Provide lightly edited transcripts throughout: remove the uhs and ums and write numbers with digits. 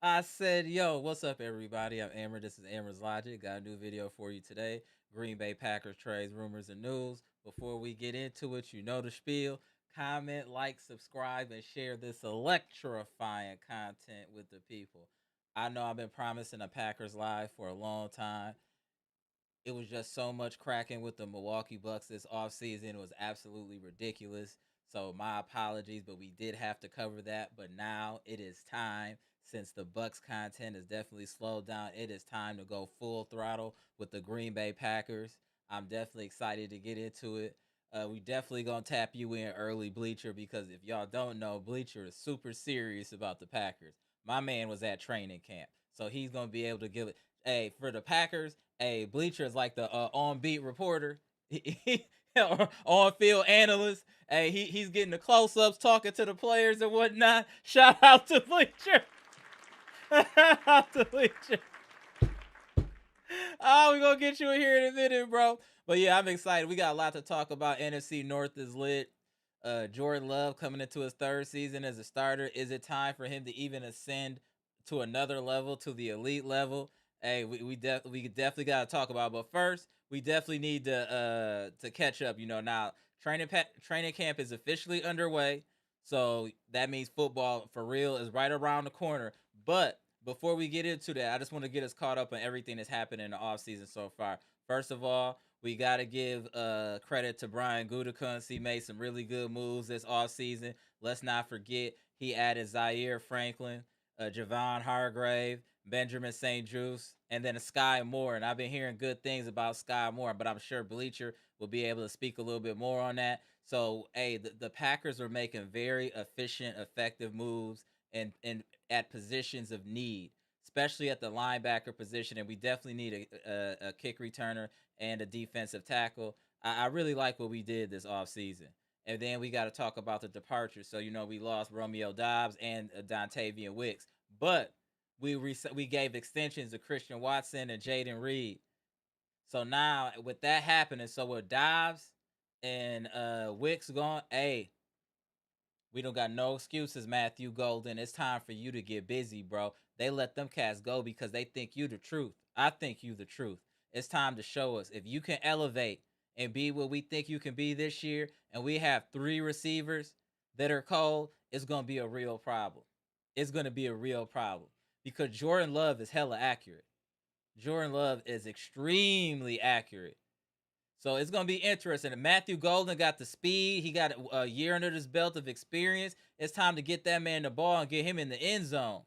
I said, yo, what's up, everybody? I'm Amber. This is Amber's Logic. Got a new video for you today. Green Bay Packers trades, rumors, and news. Before we get into it, you know the spiel. Comment, like, subscribe, and share this electrifying content with the people. I know I've been promising a Packers live for a long time. It was just so much cracking with the Milwaukee Bucks this offseason. It was absolutely ridiculous. So my apologies, but we did have to cover that. But now it is time. Since the Bucks content has definitely slowed down, it is time to go full throttle with the Green Bay Packers. I'm definitely excited to get into it. We definitely gonna tap you in early, Bleacher, because if y'all don't know, Bleacher is super serious about the Packers. My man was at training camp, so he's gonna be able to give it. Hey, for the Packers, hey, Bleacher is like the on beat reporter, on field analyst. Hey, he's getting the close ups, talking to the players and whatnot. Shout out to Bleacher. Shout out to Bleacher. Oh, we're gonna get you in here in a minute, bro. But yeah, I'm excited. We got a lot to talk about. NFC North is lit. Jordan Love coming into his third season as a starter. Is it time for him to even ascend to another level, to the elite level? Hey, we definitely got to talk about. But first, we definitely need to catch up. You know, now training camp is officially underway, so that means football for real is right around the corner. But before we get into that, I just want to get us caught up on everything that's happened in the offseason so far. First of all, we got to give credit to Brian Gutekunst. He made some really good moves this offseason. Let's not forget he added Zaire Franklin, Javon Hargrave, Benjamin St. Juice, and then a Skyy Moore. And I've been hearing good things about Skyy Moore, but I'm sure Bleacher will be able to speak a little bit more on that. So, hey, the Packers are making very efficient, effective moves and at positions of need, especially at the linebacker position. And we definitely need a kick returner and a defensive tackle. I really like what we did this offseason. And then we got to talk about the departures. So, you know, we lost Romeo Dobbs and Dontavian Wicks. But we gave extensions to Christian Watson and Jaden Reed. So now with that happening, so with Dobbs and Wicks gone, hey, we don't got no excuses, Matthew Golden. It's time for you to get busy, bro. They let them cats go because they think you the truth. I think you the truth. It's time to show us if you can elevate and be what we think you can be this year, and we have three receivers that are cold, it's gonna be a real problem. It's gonna be a real problem because Jordan Love is hella accurate. Jordan Love is extremely accurate. So it's going to be interesting. And Matthew Golden got the speed. He got a year under his belt of experience. It's time to get that man the ball and get him in the end zone.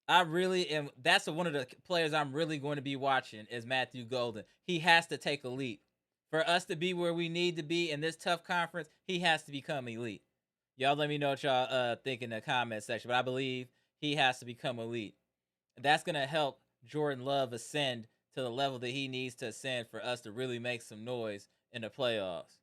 I really am. That's one of the players I'm really going to be watching is Matthew Golden. He has to take a leap. For us to be where we need to be in this tough conference, he has to become elite. Y'all let me know what y'all think in the comment section. But I believe he has to become elite. That's going to help Jordan Love ascend to the level that he needs to ascend for us to really make some noise in the playoffs.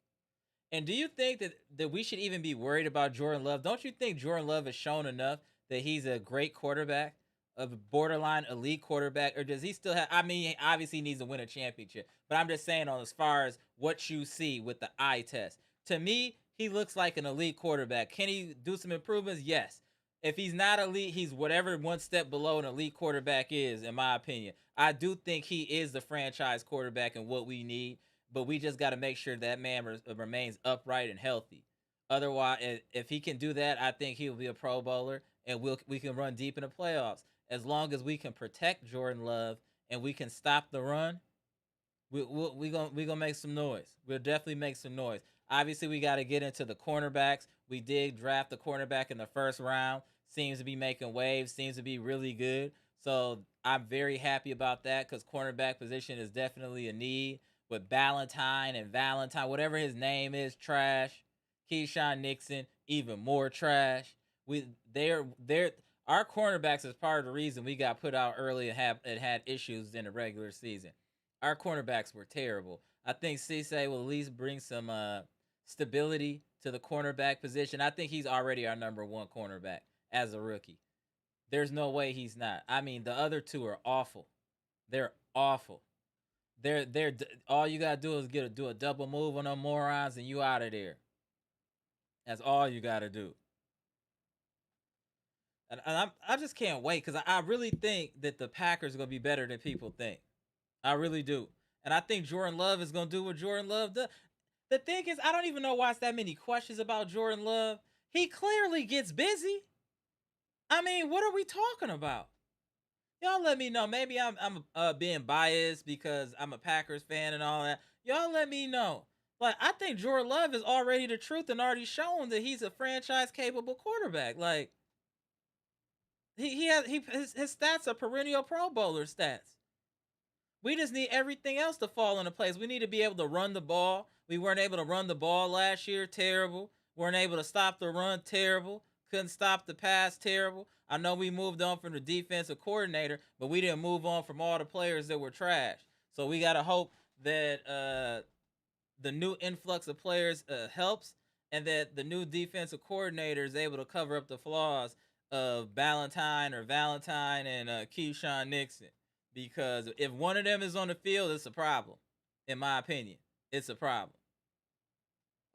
And do you think that we should even be worried about Jordan Love? Don't you think Jordan Love has shown enough that he's a great quarterback, a borderline elite quarterback, or does he still have? I mean, obviously he needs to win a championship, but I'm just saying on as far as what you see with the eye test. To me, he looks like an elite quarterback. Can he do some improvements? Yes. If he's not elite, he's whatever one step below an elite quarterback is, in my opinion. I do think he is the franchise quarterback and what we need, but we just got to make sure that man remains upright and healthy. Otherwise, if he can do that, I think he'll be a Pro Bowler, and we can run deep in the playoffs as long as we can protect Jordan Love and we can stop the run. We gonna make some noise. We'll definitely make some noise. Obviously, we got to get into the cornerbacks. We did draft the cornerback in the first round. Seems to be making waves. Seems to be really good. So I'm very happy about that because cornerback position is definitely a need. With Ballantyne and Valentine, whatever his name is, trash. Keyshawn Nixon, even more trash. They're our cornerbacks is part of the reason we got put out early and had issues in the regular season. Our cornerbacks were terrible. I think Cisse will at least bring some stability to the cornerback position. I think he's already our number one cornerback as a rookie. There's no way he's not. I mean, the other two are awful. They're awful. They're all you gotta do is do a double move on them morons and you out of there. That's all you gotta do. And I just can't wait because I really think that the Packers are going to be better than people think. I really do. And I think Jordan Love is going to do what Jordan Love does. The thing is, I don't even know why it's that many questions about Jordan Love. He clearly gets busy. I mean, what are we talking about? Y'all let me know. Maybe I'm being biased because I'm a Packers fan and all that. Y'all let me know. Like, I think Jordan Love is already the truth and already shown that he's a franchise capable quarterback. Like, his stats are perennial Pro Bowler stats. We just need everything else to fall into place. We need to be able to run the ball. We weren't able to run the ball last year. Terrible. Weren't able to stop the run. Terrible. Couldn't stop the pass. Terrible. I know we moved on from the defensive coordinator, but we didn't move on from all the players that were trash. So we got to hope that the new influx of players helps, and that the new defensive coordinator is able to cover up the flaws of Valentine and Keyshawn Nixon. Because if one of them is on the field, it's a problem. In my opinion, it's a problem.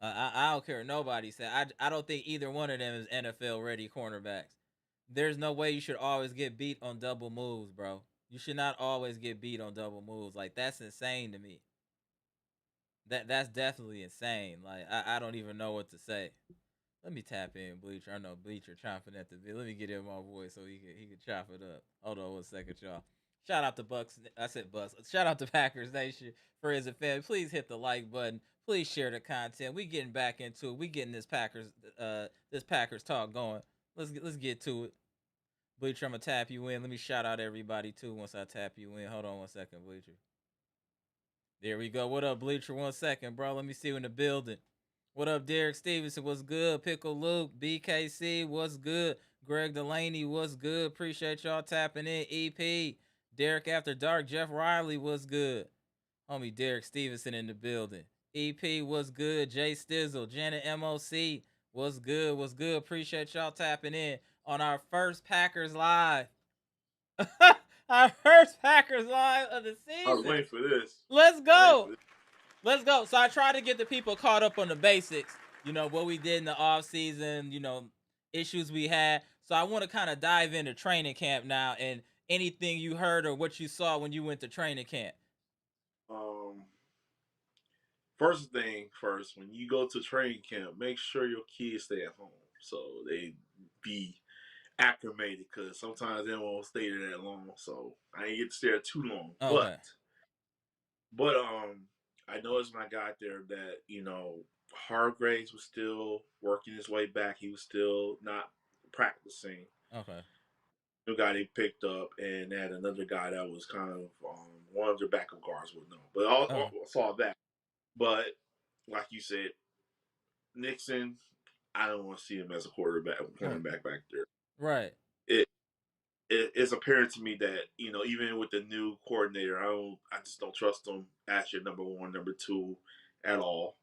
I don't care what nobody said. I don't think either one of them is NFL ready cornerbacks. There's no way you should always get beat on double moves, bro. You should not always get beat on double moves. Like, that's insane to me. That's definitely insane. Like, I don't even know what to say. Let me tap in Bleacher. I know Bleacher chomping at the bit. Let me get him my voice so he can chop it up. Hold on 1 second, y'all. Shout out to Bucks. I said Bucks. Shout out to Packers Nation for his family. Please hit the like button. Please share the content. We getting back into it. We getting this Packers talk going. Let's get to it. Bleacher, I'm gonna tap you in. Let me shout out everybody too once I tap you in. Hold on 1 second, Bleacher. There we go. What up, Bleacher? 1 second, bro. Let me see you in the building. What up, Derek Stevenson? What's good? Pickle Luke, BKC, what's good? Greg Delaney, what's good? Appreciate y'all tapping in. EP, Derek After Dark, Jeff Riley, what's good? Homie Derek Stevenson in the building. EP, what's good? Jay Stizzle, Janet MOC, what's good? What's good? Appreciate y'all tapping in on our first Packers Live. Our first Packers Live of the season. I was waiting for this. Let's go. Let's go. So I try to get the people caught up on the basics, what we did in the offseason, issues we had. So I want to kind of dive into training camp now and anything you heard or what you saw when you went to training camp. First thing first, when you go to training camp, make sure your kids stay at home so they be acclimated, because sometimes they won't stay there that long. So I didn't get to stay there too long. Okay. But I noticed when I got there that, Hargraves was still working his way back. He was still not practicing. Okay. New guy they picked up, and they had another guy that was kind of one of their backup guards would know. But I saw that. But like you said, Nixon, I don't want to see him as a cornerback back there. Right. It's apparent to me that, even with the new coordinator, I just don't trust him as your number one, number two at all.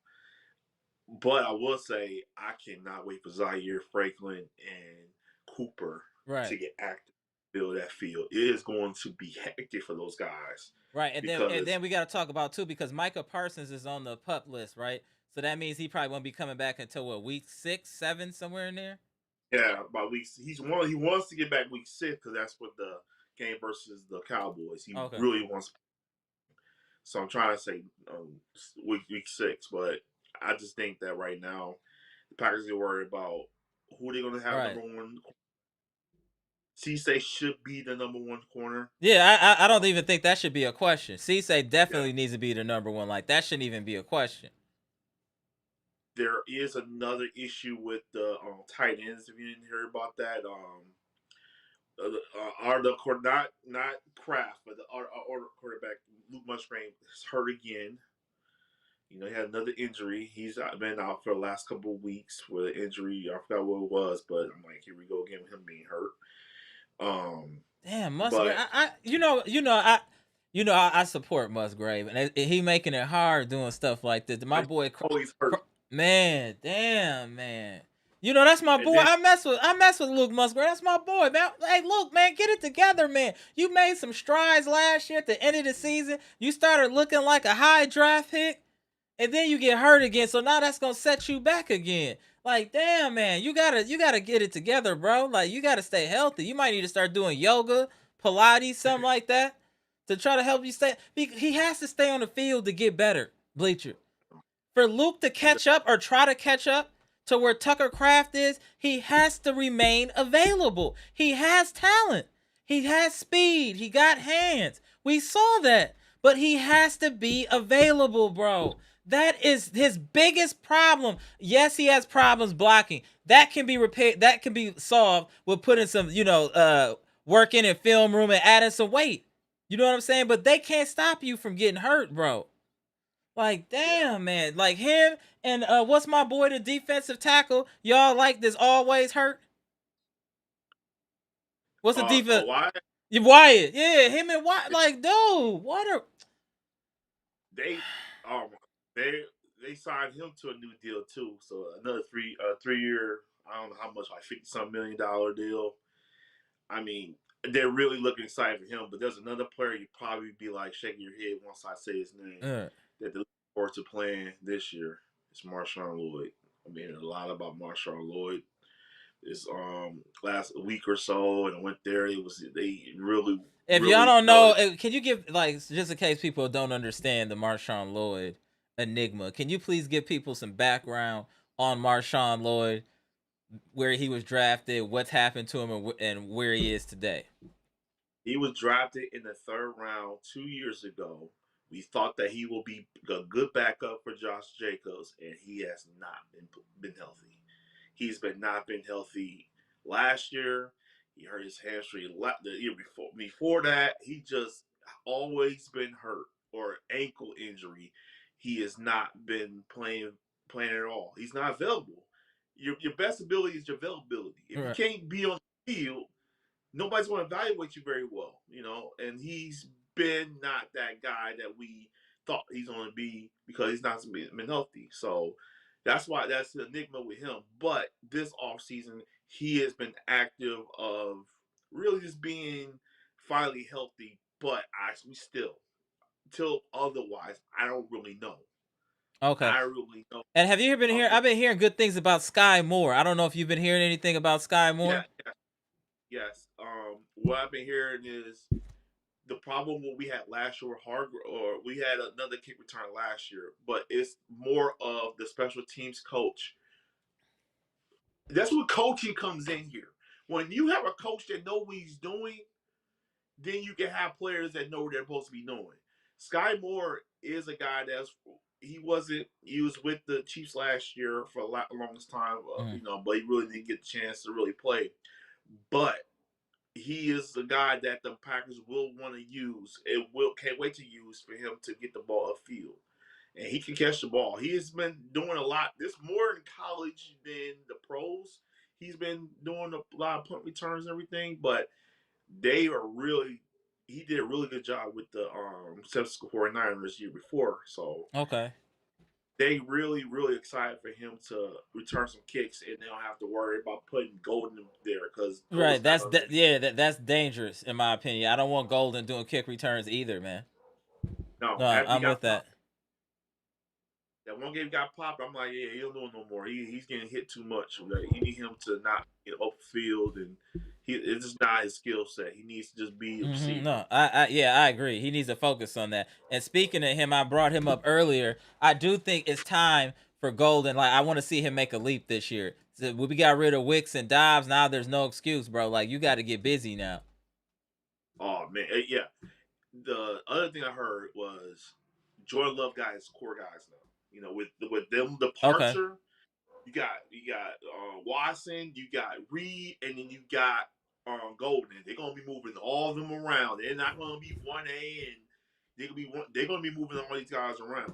But I will say I cannot wait for Zaire, Franklin, and Cooper to get active, build that field. It is going to be hectic for those guys. Right, and then we got to talk about too, because Micah Parsons is on the PUP list, right? So that means he probably won't be coming back until week 6, 7, somewhere in there. Yeah, by week he wants to get back week 6 because that's what the game versus the Cowboys. He really wants. So I'm trying to say week 6, but I just think that right now the Packers are worried about who they're going to have number one. Cisse should be the number one corner. Yeah, I don't even think that should be a question. Cisse definitely needs to be the number one. Like, that shouldn't even be a question. There is another issue with the tight ends. If you didn't hear about that, not Kraft, but the other quarterback, Luke Musgrave, is hurt again. He had another injury. He's been out for the last couple of weeks with an injury. I forgot what it was, but I'm like, here we go again with him being hurt. Damn, Musgrave. I support Musgrave, and he making it hard doing stuff like this. My boy, he's hurt. Man, damn, man. That's my boy. I mess with Luke Musgrave. That's my boy, man. Hey, Luke, man, get it together, man. You made some strides last year at the end of the season. You started looking like a high draft pick, and then you get hurt again. So now that's gonna set you back again. Like, damn, man, you gotta get it together, bro. Like, you gotta stay healthy. You might need to start doing yoga, Pilates, something like that, to try to help you stay. He has to stay on the field to get better, Bleacher. For Luke to catch up or try to catch up to where Tucker Craft is, he has to remain available. He has talent. He has speed. He got hands. We saw that. But he has to be available, bro. That is his biggest problem. Yes, he has problems blocking. That can be repaired. That can be solved with putting some, work in film room and adding some weight. You know what I'm saying? But they can't stop you from getting hurt, bro. Like, Yeah. damn, man. Like him and what's my boy, the defensive tackle? Y'all like this always hurt? What's the defense? Why Wyatt. Yeah, him and Wyatt. Like, dude, what are they um they they signed him to a new deal too. So another 3 year, I don't know how much, like $50-some million deal. I mean, they're really looking excited for him. But there's another player you'd probably be like shaking your head once I say his name uh, that they're looking forward to playing this year. It's Marshawn Lloyd. I mean, a lot about Marshawn Lloyd. This last week or so, and I went there. They really if y'all really don't know, noticed. can you give, like, just in case people don't understand the Marshawn Lloyd enigma, can you please give people some background on Marshawn Lloyd, where he was drafted, what's happened to him, and where he is today? He was drafted in the third round 2 years ago. We thought that he will be a good backup for Josh Jacobs, and he has not been healthy. He's been not been healthy last year. He hurt his hamstring the year before. Before that, he just always been hurt or ankle injury. He has not been playing at all. He's not available. Your best ability is your availability. If you Right. can't be on the field, nobody's going to evaluate you very well, and he's been not that guy that we thought he's going to be because he's not been healthy. So that's the enigma with him. But this offseason, he has been active of really just being finally healthy. But we still, till otherwise, I don't really know. Okay. I really know. And have you been hearing? Okay. I've been hearing good things about Skyy Moore. I don't know if you've been hearing anything about Skyy Yeah, Moore. yeah, yes. What I've been hearing is the problem what we had last year with Hargrave, or we had another kick return last year, but it's more of the special teams coach. That's what coaching comes in here. When you have a coach that knows what he's doing, then you can have players that know what they're supposed to be doing. Skyy Moore is a guy he was with the Chiefs last year for a longest time, Mm. but he really didn't get the chance to really play. But he is the guy that the Packers will want to use. Can't wait to use for him to get the ball upfield, and he can catch the ball. He has been doing a lot. This more in college than the pros. He's been doing a lot of punt returns and everything, but they are really. He did a really good job with the San Francisco 49ers year before, so Okay. they really, really excited for him to return some kicks, and they don't have to worry about putting Golden there because Right. Golden's not going to be. Yeah. That's dangerous in my opinion. I don't want Golden doing kick returns either, man. No, No, after he I'm with got that. popped, that one game got popped. I'm like, yeah, he don't do it no more. He's getting hit too much. Like, you need him to not get off the field, and it's just not his skill set. He needs to just be a receiver. No, yeah, I agree. He needs to focus on that. And speaking of him, I brought him up earlier. I do think it's time for Golden. Like, I want to see him make a leap this year. So we got rid of Wicks and Dobbs. Now there's no excuse, bro. Like, you got to get busy now. Oh man, yeah. The other thing I heard was Jordan Love got his core guys now. With them Okay. departure, you got Watson, you got Reed, and then you got Golden. They're gonna be moving all of them around. They're not gonna be 1A, and they're gonna be moving all these guys around.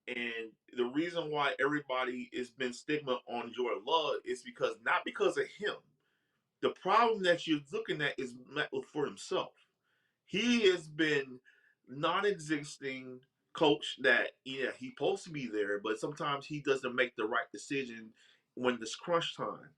And the reason why everybody has been stigma on Jordan Love is not because of him. The problem that you're looking at is met for himself. He has been non-existing coach that he's supposed to be there, but sometimes he doesn't make the right decision when it's crunch time.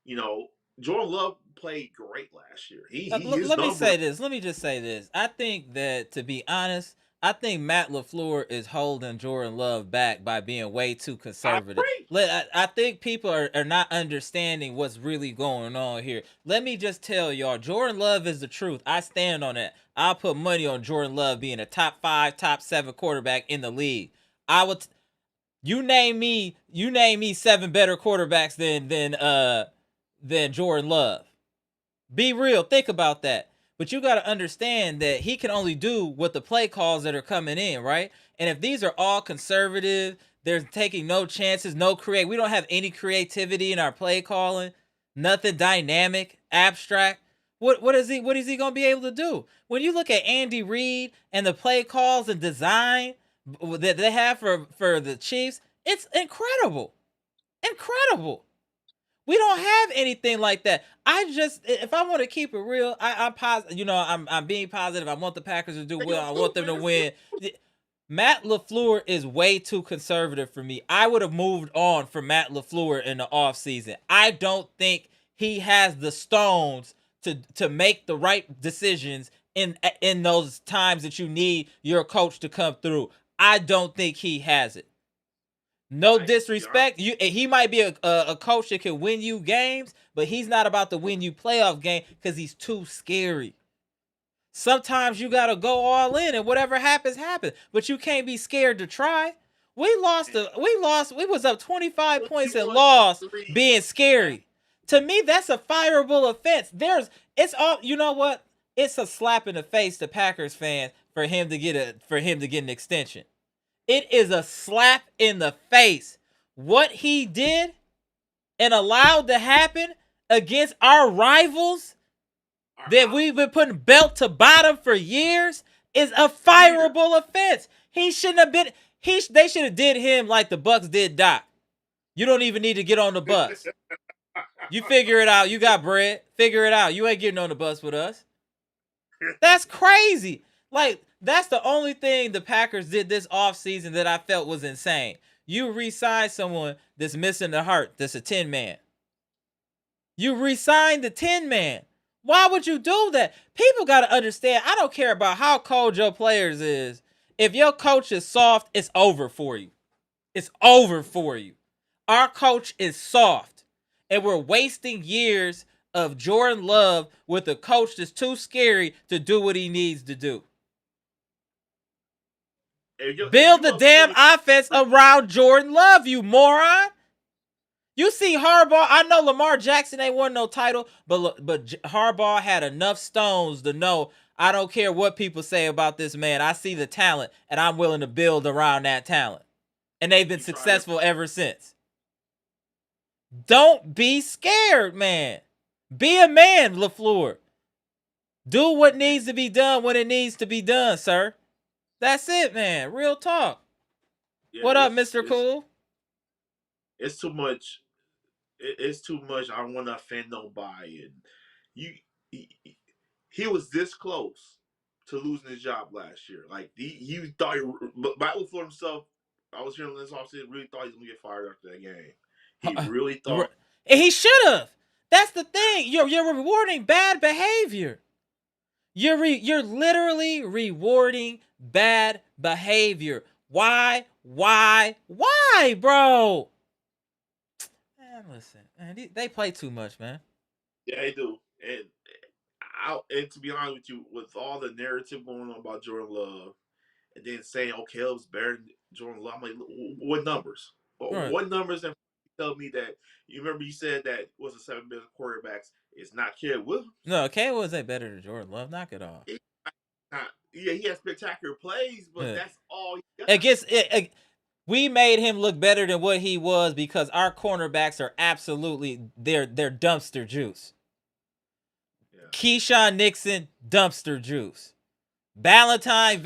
You know, Jordan Love played great last year. His Let me say numbers. this. Let me just say this. I think that, to be honest, I think Matt LaFleur is holding Jordan Love back by being way too I conservative. agree. I think people are not understanding what's really going on here. Let me just tell y'all, Jordan Love is the truth. I stand on that. I'll put money on Jordan Love being a top 5, top 7 quarterback in the league. I would. You name me 7 better quarterbacks than Jordan Love. Be real. Think about that. But you got to understand that he can only do what the play calls that are coming in, right? And if these are all conservative, they're taking no chances, no create. We don't have any creativity in our play calling, nothing dynamic, abstract. What is he gonna be able to do? When you look at Andy Reid and the play calls and design that they have for the Chiefs, it's incredible. Incredible. We don't have anything like that. I just, if I want to keep it real, I'm positive. I'm being positive. I want the Packers to do well. I want them to win. Matt LaFleur is way too conservative for me. I would have moved on from Matt LaFleur in the offseason. I don't think he has the stones to make the right decisions in those times that you need your coach to come through. I don't think he has it. No disrespect. He might be a coach that can win you games, but he's not about to win you playoff game because he's too scary. Sometimes you gotta go all in, and whatever happens, happens. But you can't be scared to try. We was up 25 points and lost being scary. To me, that's a fireable offense. You know what? It's a slap in the face to Packers fans for him to get an extension. It is a slap in the face. What he did and allowed to happen against our rivals that we've been putting belt to bottom for years is a fireable offense. He shouldn't have been. They should have did him like the Bucs did Doc. You don't even need to get on the bus. You figure it out. You got bread. Figure it out. You ain't getting on the bus with us. That's crazy. Like, that's the only thing the Packers did this offseason that I felt was insane. You re-sign someone that's missing the heart, that's a 10-man. You re-sign the 10-man. Why would you do that? People got to understand, I don't care about how cold your players is. If your coach is soft, it's over for you. It's over for you. Our coach is soft. And we're wasting years of Jordan Love with a coach that's too scary to do what he needs to do. Build the damn offense around Jordan Love, you moron. You see Harbaugh. I know Lamar Jackson ain't won no title, but Harbaugh had enough stones to know I don't care what people say about this man. I see the talent, and I'm willing to build around that talent. And they've been successful ever since. Don't be scared, man. Be a man, LaFleur. Do what needs to be done when it needs to be done, sir. That's it, man. Real talk. Yeah, what up, Mr. Cool? It's too much. It's too much. I don't want to offend nobody. And he was this close to losing his job last year. Like he thought, but LaFleur himself, I was hearing this offseason, really thought he was gonna get fired after that game. He really thought, and he should have. That's the thing. You're rewarding bad behavior. You're literally rewarding bad behavior. Why, bro? Man, listen, man, they play too much, man. Yeah, they do. And to be honest with you, with all the narrative going on about Jordan Love, and then saying, okay, Caleb's better than Jordan Love, I'm like, what numbers? Right. What numbers and tell me that? You remember you said that was a 7 best quarterbacks. It's not Caleb Williams. No, Caleb wasn't better than Jordan Love. Knock it off. Yeah, he has spectacular plays, but that's all he got. We made him look better than what he was because our cornerbacks are absolutely they're dumpster juice. Yeah. Keyshawn Nixon, dumpster juice. Valentine,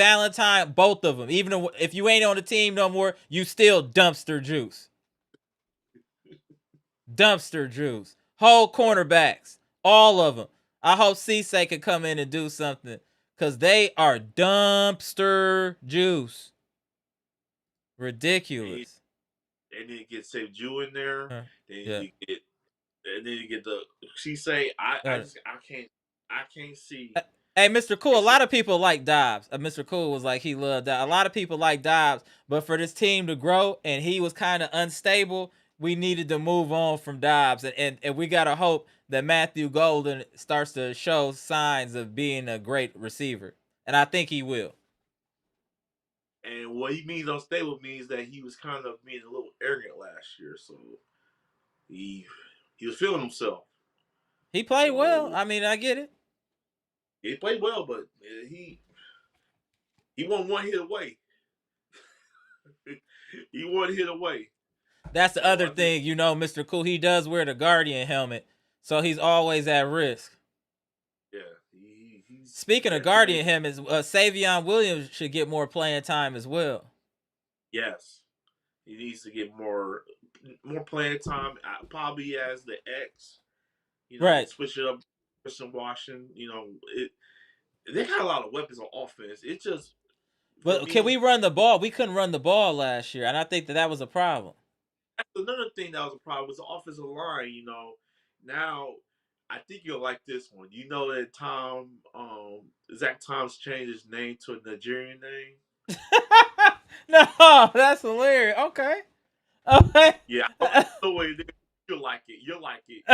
both of them. Even if you ain't on the team no more, you still dumpster juice. Dumpster juice. Whole cornerbacks. All of them. I hope Cisse can come in and do something. Because they are dumpster juice. Ridiculous. And then you get Save Jew in there. Then you get the Cisse. I can't see Hey, Mr. Cool, a It's just, lot of people like Dobbs. Mr. Cool was like he loved Dobbs. A lot of people like Dobbs, but for this team to grow and he was kind of unstable, we needed to move on from Dobbs. And we got to hope that Matthew Golden starts to show signs of being a great receiver. And I think he will. and what he means unstable means that he was kind of being a little arrogant last year, so he he was feeling himself. He played well. So I mean, I get it. he played well, but he won one hit away. He one hit away. That's the So other I think, thing, Mr. Cool. He does wear the Guardian helmet, so he's always at risk. yeah, he's Speaking of got too many. Guardian helmets, Savion Williams should get more playing time as well. Yes, he needs to get more playing time. Probably as the X, Right. switch it up, Christian Washington. They got a lot of weapons on offense. It just for But can we me, run the ball? We couldn't run the ball last year, and I think that was a problem. that's another thing that was a problem was the offensive line. Now I think you'll like this one. You know that Zach Tom's changed his name to a Nigerian name. No, that's hilarious. Okay. Okay. Yeah, I don't know what it is. You'll like it. You'll like it.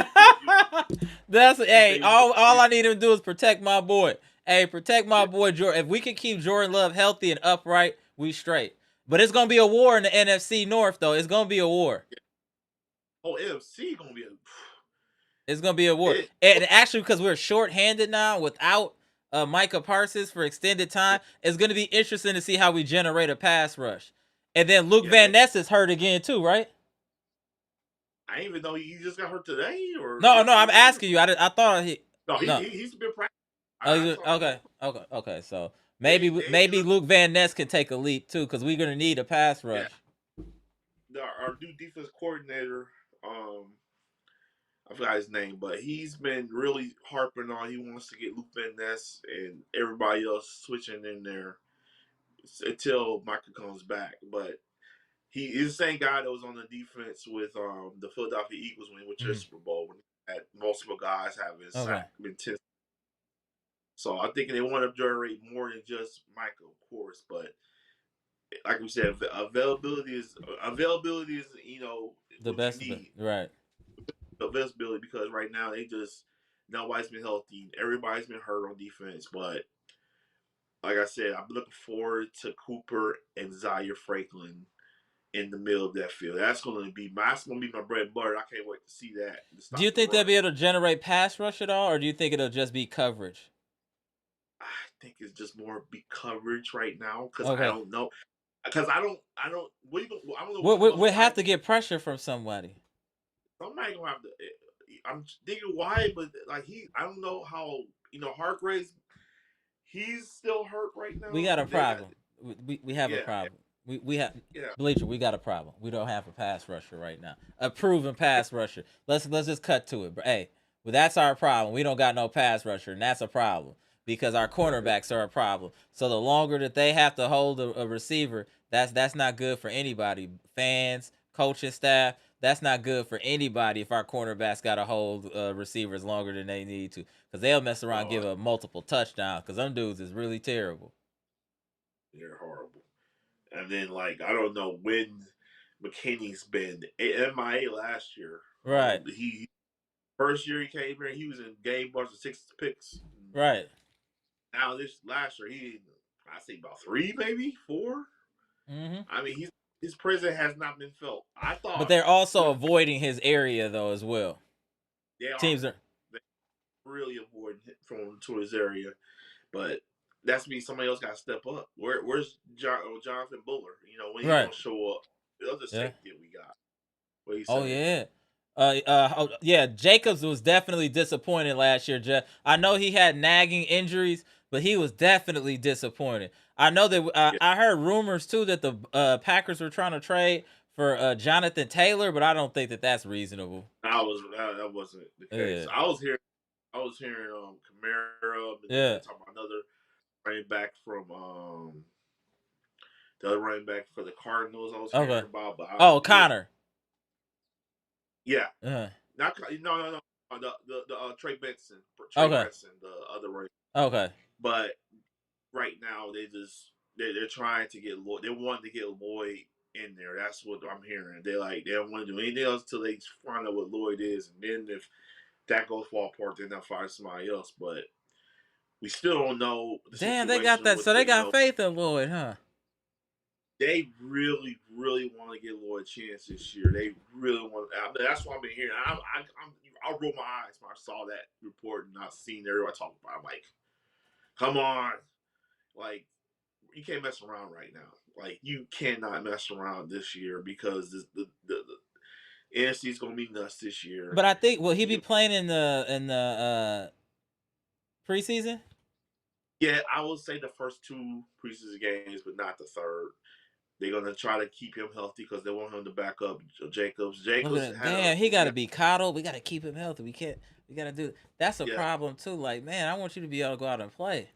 That's His hey. name All I need him to do is protect my boy. Hey, protect my boy Jordan. If we can keep Jordan Love healthy and upright, we straight. But it's gonna be a war in the NFC North, though. It's gonna be a war. Oh, NFC gonna be It's gonna be a war. it. And actually, because we're short-handed now without Micah Parsons for extended time, it's gonna be interesting to see how we generate a pass rush. And then Luke Yeah, Van Ness is hurt again too, right? I didn't even know he just got hurt today or No, I'm yesterday. asking you. I thought he. No, No. he's been practicing. I Oh, saw him. okay. So They maybe Luke Van Ness can take a leap too, because we're gonna need a pass yeah. rush. Our new defense coordinator, I forgot his name, but he's been really harping on. He wants to get Luke Van Ness and everybody else switching in there until Micah comes back. But he is the same guy that was on the defense with the Philadelphia Eagles when he went to the Mm. Super Bowl when had multiple guys having Okay. been 10. So I think they want to generate more than just Micah, of course, but like we said, availability is The what you best of it, need. right? Availability because right now nobody's been healthy, everybody's been hurt on defense. But like I said, I'm looking forward to Cooper and Zaire Franklin in the middle of that field. That's gonna be my bread and butter. I can't wait to see that to Do stop you the think they'll run. be able to generate pass rush at all, or do you think it'll just be coverage? I think it's just more be coverage right now because I Okay. don't know. Because I don't. I don't know what you're We gonna have find. to get pressure from somebody. Somebody gonna have to. I'm thinking why, but like I don't know how. Hargraves, he's still hurt right We now. got a They got problem. We have a yeah, problem. We have yeah. Bleacher. We got a problem. We don't have a pass rusher right now. A proven pass rusher. Let's just cut to it. Hey, well, that's our problem. We don't got no pass rusher, and that's a problem because our cornerbacks are a problem. So the longer that they have to hold a receiver, that's not good for anybody. Fans, coaching staff. That's not good for anybody if our cornerbacks got to hold receivers longer than they need to, because they'll mess around and No, give up multiple touchdowns, because them dudes is really terrible. they're horrible. And then I don't know when McKinney's been MIA last year. Right. He first year he came here, he was in game bars of 6 picks. Right. Now this last year I say about 3, maybe 4. Mm-hmm. I mean his presence has not been felt. I But thought they're also when avoiding his area though as well. they are Teams are really avoiding from to his area, but that's me. Somebody else got to step up. Where's Jonathan Buller? When he right. gonna show up? The other Yeah. safety we got. What do you Oh say? yeah. Yeah. Jacobs was definitely disappointed last year. I know he had nagging injuries, but he was definitely disappointed. I know that Yeah, I heard rumors too that the Packers were trying to trade for Jonathan Taylor, but I don't think that that's reasonable. that wasn't the case. Yeah. I was hearing Kamara, and then Yeah. they talking about another running back from the other running back for the Cardinals. I was hearing Okay. about, but Oh, Connor. yeah, Uh, not no. The Trey Benson, okay. the other running. Okay. But right now they're trying to get Lloyd. They want to get Lloyd in there. That's what I'm hearing. They don't want to do anything else until they find out what Lloyd is, and then if that goes fall apart, then they'll find somebody else. But we still don't know the Damn, they got situation that. with So they the got faith in Lloyd, huh? They really, really want to get Lloyd a chance this year. They really want. That's what I've been hearing. I rolled my eyes when I saw that report and I seen everybody talking about it. I'm like, come on, like you can't mess around right now. Like you cannot mess around this year because the NFC is going to be nuts this year. But I think will he be playing in the preseason? Yeah, I would say the first 2 preseason games, but not the third. They're gonna try to keep him healthy because they want him to back up Jacobs. Jacobs had damn, he got to be coddled. We got to keep him healthy. We can't. We got to do. That's a problem too. Like, man, I want you to be able to go out and play.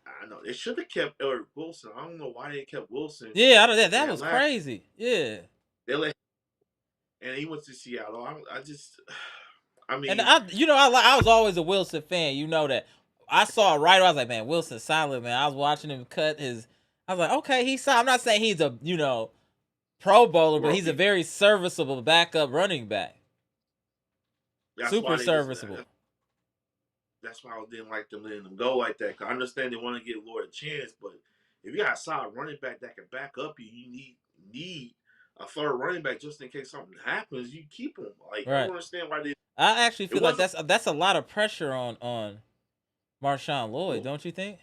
I know they should have kept Eric Wilson. I don't know why they kept Wilson. Yeah, I don't. That was crazy. Yeah. They let, and he went to Seattle. I mean, and I was always a Wilson fan. You know that. I saw it right. I was like, man, Wilson's solid, man. I was watching him cut his. I was like, okay, he's solid. I'm not saying he's a Pro Bowler, but he's a very serviceable backup running back. Super serviceable. That's why I didn't like them letting them go like that. Cause I understand they want to give Lloyd a chance, but if you got a solid running back that can back up you, you need a third running back just in case something happens. You keep him. Like I don't understand why they. I actually feel like that's a lot of pressure on Marshawn Lloyd, don't you think?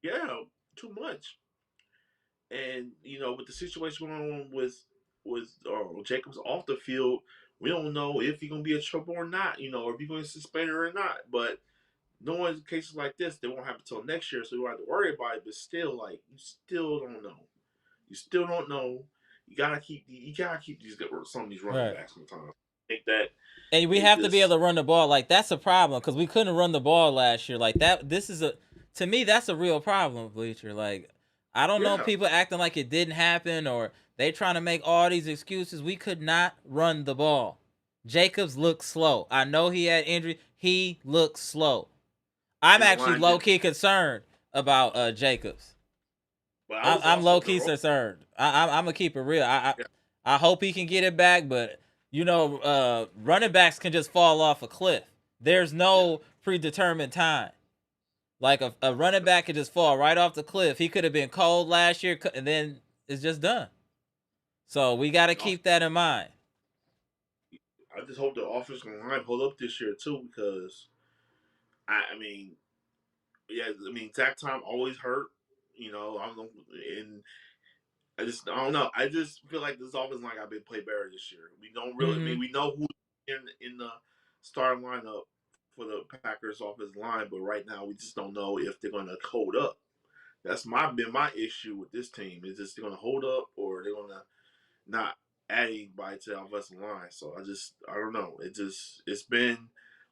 Yeah, too much. And with the situation going on with Jacobs off the field, we don't know if he's gonna be in trouble or not. Or if he's going to suspend her or not. But knowing cases like this, they won't happen until next year, so you don't have to worry about it. But still, like you still don't know. You still don't know. You gotta keep some of these running backs sometimes. I think that. And we have to be able to run the ball. Like that's a problem because we couldn't run the ball last year. Like that. To me, that's a real problem, Bleacher. Like I don't know people acting like it didn't happen or they trying to make all these excuses. We could not run the ball. Jacobs looked slow. I know he had injury. He looked slow. I'm actually low key concerned about Jacobs. I'm low key concerned. I'm gonna keep it real. I hope he can get it back, but running backs can just fall off a cliff. There's no predetermined time. Like a running back could just fall right off the cliff. He could have been cold last year, and then it's just done. So we got to keep that in mind. I just hope the offensive line hold up this year too, because I mean, Zach Tom always hurt. I don't know, and I don't know. I just feel like this offensive line got to play better this year. We don't really. I mean, we know who in the starting lineup for the Packers offensive line, but right now we just don't know if they're going to hold up. That's been my issue with this team. Is just they're going to hold up or they're going to not add anybody to the offensive line. So I don't know. It's been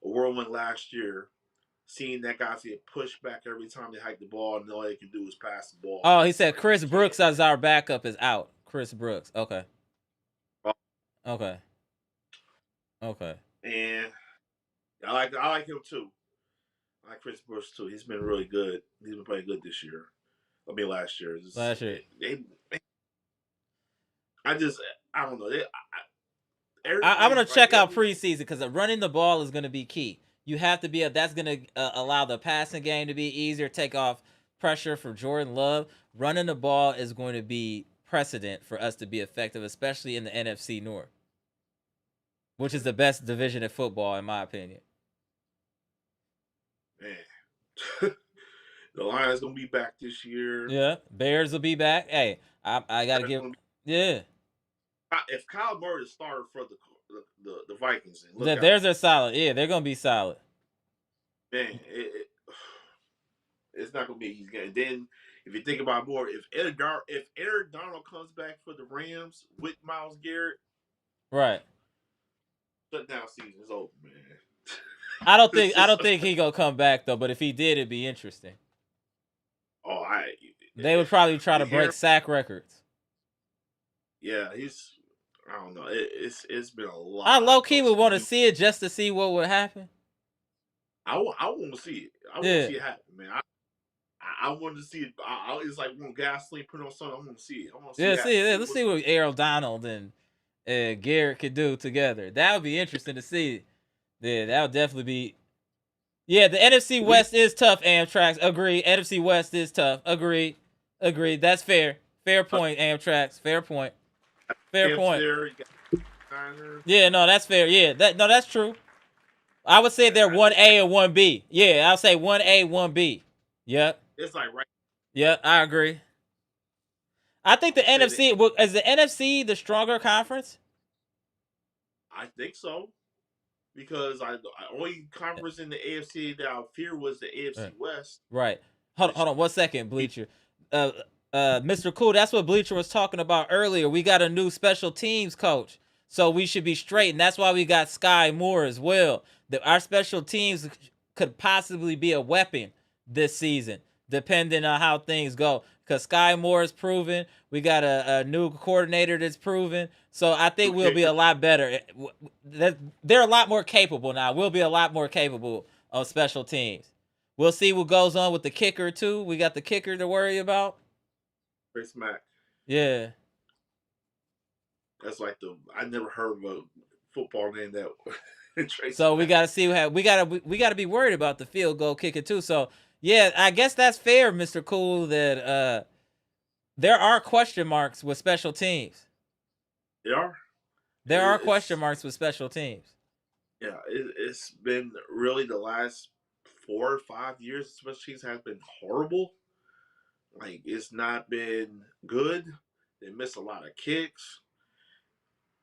a whirlwind last year. Seeing that guys get pushed back every time they hike the ball, and all they can do is pass the ball. Oh, he said Chris Brooks as our backup is out. Chris Brooks. Okay. Okay. And I like him too. I like Chris Brooks too. He's been really good. He's been playing good this year. Last year. I don't know. I'm gonna check out preseason because running the ball is gonna be key. You have to be that's gonna allow the passing game to be easier, take off pressure for Jordan Love. Running the ball is going to be precedent for us to be effective, especially in the NFC North, which is the best division of football in my opinion. Man, the Lions gonna be back this year. Yeah, Bears will be back. Hey, I gotta give. Yeah. If Kyle Murray is starter for the Vikings, they're solid. Yeah, they're gonna be solid. Man, it's not gonna be easy. Then, if you think about more, if Eric Donald comes back for the Rams with Myles Garrett, right, shutdown season is over, man. I don't think he gonna come back though. But if he did, it'd be interesting. Oh, they would probably try to break sack records. Yeah, I don't know. It's been a lot. I low key would want to see it just to see what would happen. I want to see it. I want to Yeah. see it happen, man. I wanted to see it. It's like when gasoline put on something. I want to see it. I want to see Yeah, it happen. let's see what Errol Donald and Garrett could do together. That would be interesting to see. Yeah, that would definitely be. Yeah, the NFC We West is tough, Amtrak. Agree. NFC West is tough. Agree. That's fair. Fair point, Amtrak. Fair point. Fair Camps point. there. You got Niners. Yeah, no, that's fair. Yeah, that's true. I would say they're I think 1A and 1B. Yeah, I'll say 1A, 1B. Yep. it's like right. Yep, I agree. I think the Say that. NFC is the NFC the stronger conference? I think so because I only conference in the AFC that I fear was the AFC West. Right. Hold on 1 second, Bleacher. Mr. Cool, that's what Bleacher was talking about earlier. We got a new special teams coach. So we should be straight, and that's why we got Skyy Moore as well. Our special teams could possibly be a weapon this season, depending on how things go. Because Skyy Moore is proven. We got a new coordinator that's proven. So I think we'll be a lot better. They're a lot more capable now. We'll be a lot more capable of special teams. We'll see what goes on with the kicker, too. We got the kicker to worry about. Chris Mack. Yeah. That's like I never heard of a football name that. So we got to see we got to be worried about the field goal kicker too. So yeah, I guess that's fair, Mr. Cool, that there are question marks with special teams. There are question marks with special teams. Yeah, it's been really the last 4 or 5 years. Special teams has been horrible. Like it's not been good. They miss a lot of kicks.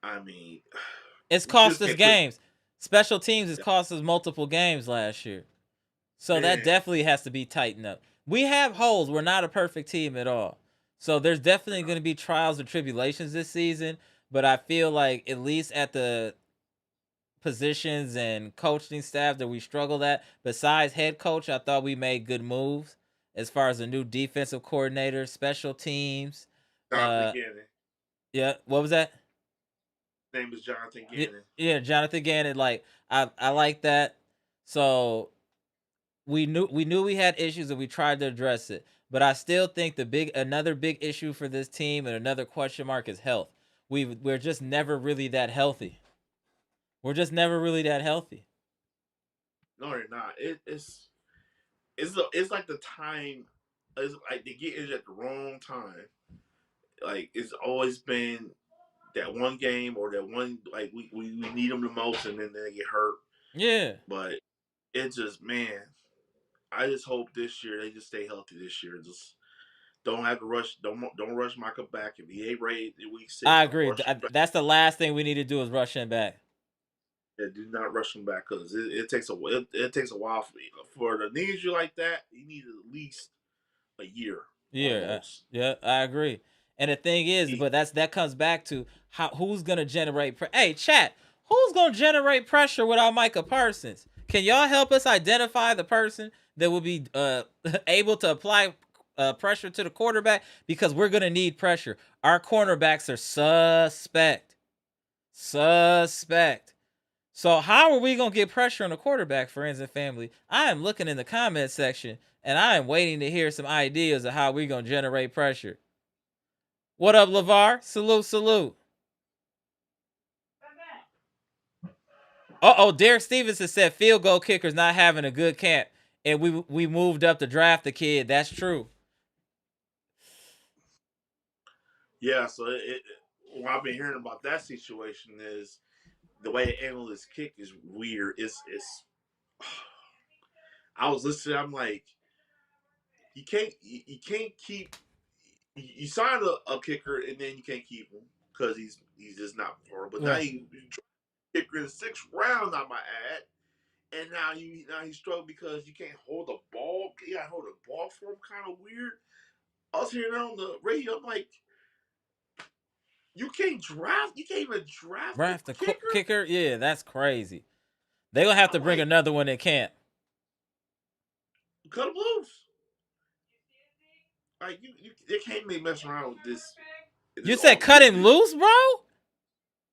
I mean, it's cost us games. Special teams has cost us multiple games last year. So that definitely has to be tightened up. We have holes. We're not a perfect team at all. So there's definitely going to be trials and tribulations this season. But I feel like at least at the positions and coaching staff that we struggled at, besides head coach, I thought we made good moves as far as a new defensive coordinator, special teams. Yeah, what was that? Name is Jonathan Gannon. Yeah, Jonathan Gannon. Like I like that. So we knew we had issues and we tried to address it. But I still think another big issue for this team and another question mark is health. We're just never really that healthy. We're just never really that healthy. No, they're not. It's like the time. It's like they get injured at the wrong time. Like it's always been that one game or that one like we need them the most and then they get hurt. Yeah. But it just I just hope this year they just stay healthy this year. Just don't have to rush. Don't rush Micah back if he ain't ready in week 6. I agree. That's the last thing we need to do is rush him back. Yeah, do not rush him back because it takes a while for the knee injury like that. You need at least a year. Yeah, I agree. And the thing is, but that comes back to who's gonna generate. Hey, chat, who's gonna generate pressure without Micah Parsons? Can y'all help us identify the person that will be able to apply pressure to the quarterback? Because we're gonna need pressure. Our cornerbacks are suspect. So how are we gonna get pressure on the quarterback, friends and family? I am looking in the comment section and I am waiting to hear some ideas of how we're gonna generate pressure. What up, LeVar? Salute. Derek Stevenson said field goal kicker's not having a good camp, and we moved up to draft the kid. That's true. Yeah, so what I've been hearing about that situation is the way analysts kick is weird. It's I was listening. I'm like, you can't keep. You sign a kicker and then you can't keep him because he's just not for. But now you kicker in the 6th round, I might add, and now he's struggling because you can't hold the ball. You gotta hold the ball for him. Kind of weird. I was hearing on the radio. I'm like, you can't even draft the kicker. Yeah, that's crazy. They're gonna have to bring another one in camp. Cut him loose. Like they can't be messing around with this. You said cut him loose, bro?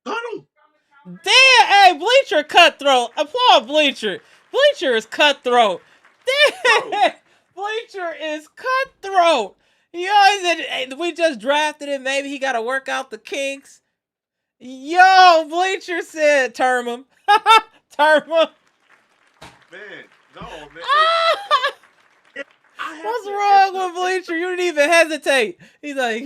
Cut him. Damn, hey, Bleacher cutthroat. Applaud Bleacher. Bleacher is cutthroat. Bro, Damn, Bleacher is cutthroat. Yo, hey, we just drafted him. Maybe he got to work out the kinks. Yo, Bleacher said, term him. Term him. man, no, man. If I have What's to, wrong with Bleacher? You didn't even hesitate. He's like,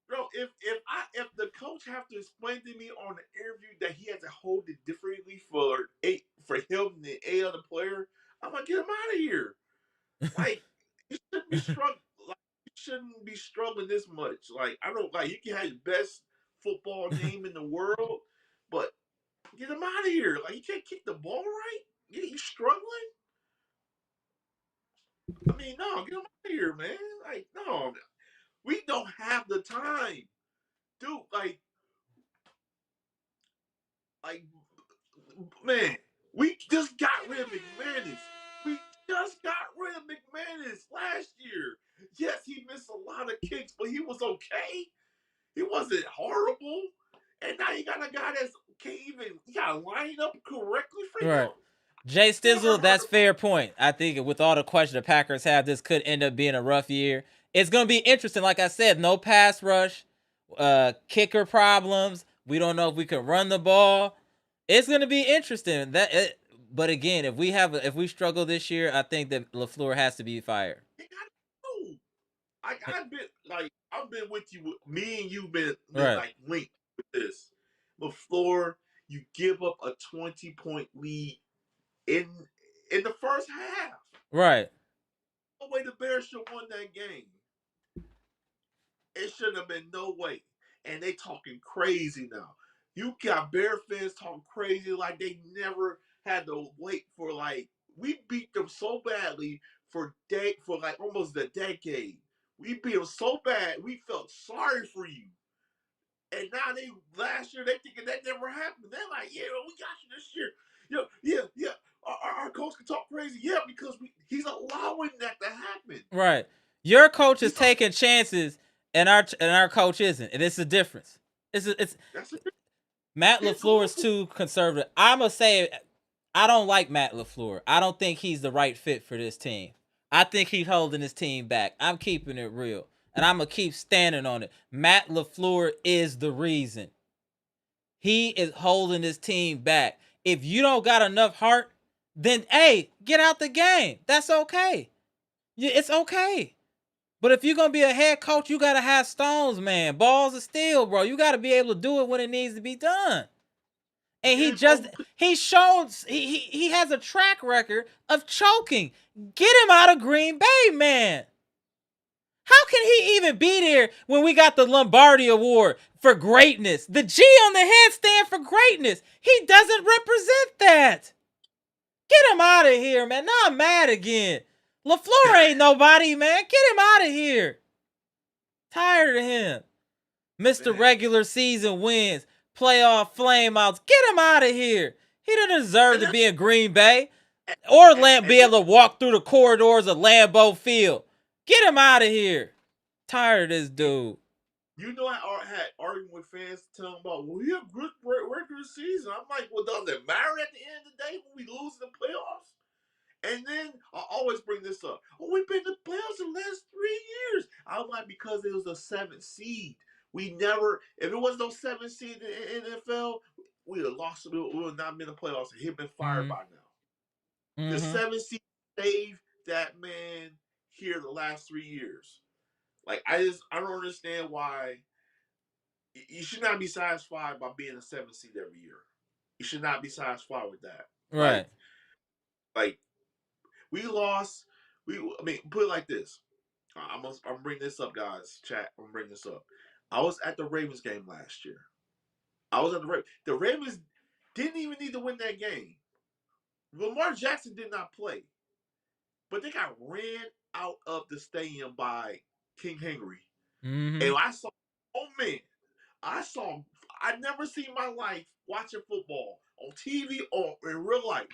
bro, if the coach have to explain to me on the interview that he has to hold it differently for him than any other player, I'm gonna get him out of here. Like you shouldn't be struggling. Like you shouldn't be struggling this much. Like I don't like you can have the best football name in the world, but get him out of here. Like you can't kick the ball right. You struggling? I mean, no, get him out of here, man. Like no, we don't have the time, dude. Like man, we just got rid of McManus. We just got rid of McManus last year. Yes, he missed a lot of kicks, but he was okay. He wasn't horrible. And now you got a guy that's can't even you gotta line up correctly for him. right. Jay Never Stizzle, heard that's of fair point. I think with all the questions the Packers have, this could end up being a rough year. It's going to be interesting. Like I said, no pass rush, kicker problems. We don't know if we can run the ball. It's going to be interesting. But again, if we struggle this year, I think that LaFleur has to be fired. They gotta know. I've been with you. Me and you been Right, like linked with this. LaFleur, you give up a 20-point lead in the first half. right, No way the Bears should have won that game. It shouldn't have been no way. And they talking crazy now. You got Bear fans talking crazy like they never had to wait for like we beat them so badly for like almost a decade. We beat them so bad we felt sorry for you. And now they last year they thinking that never happened. They're like, yeah, we got you this year. Yeah. Our coach can talk crazy, yeah, because he's allowing that to happen. right. Your coach is He's taking chances, and our coach isn't, and it's a difference. It's that's a Matt can't LaFleur go is up. too conservative. I'm going to say I don't like Matt LaFleur. I don't think he's the right fit for this team. I think he's holding his team back. I'm keeping it real. And I'm going to keep standing on it. Matt LaFleur is the reason. He is holding his team back. If you don't got enough heart, then, hey, get out the game. That's okay. It's okay. But if you're going to be a head coach, you got to have stones, man. Balls of steel, bro. You got to be able to do it when it needs to be done. And he shows he has a track record of choking. Get him out of Green Bay, man. How can he even be there when we got the Lombardi Award for greatness? The G on the head stand for greatness. He doesn't represent that. Get him out of here, man. Now I'm mad again. LaFleur ain't nobody, man. Get him out of here. Tired of him. Mr. Man. Regular Season wins, playoff flameouts. Get him out of here. He didn't deserve to be in Green Bay or be able to walk through the corridors of Lambeau Field. Get him out of here. Tired of this dude. You know, I had arguing with fans telling about, well, we have good regular season. I'm like, well, does it matter at the end of the day when we lose in the playoffs? And then I always bring this up. Oh, we've been in the playoffs the last 3 years. I'm like, because it was a 7th seed. We never, if it was no 7th seed in the NFL, we would have lost. We would have not been in the playoffs. He'd been fired by now. The Mm-hmm. 7th seed saved that man here the last 3 years. Like I don't understand why you should not be satisfied by being a 7th seed every year. You should not be satisfied with that. Right. Like we lost. I mean, put it like this. I'm bring this up, guys. Chat. I'm bring this up. I was at the Ravens game last year. I was at the Ravens. The Ravens didn't even need to win that game. Lamar Jackson did not play, but they got ran out of the stadium by King Henry. Mm-hmm. And I saw, oh man, I never seen my life watching football on TV or in real life.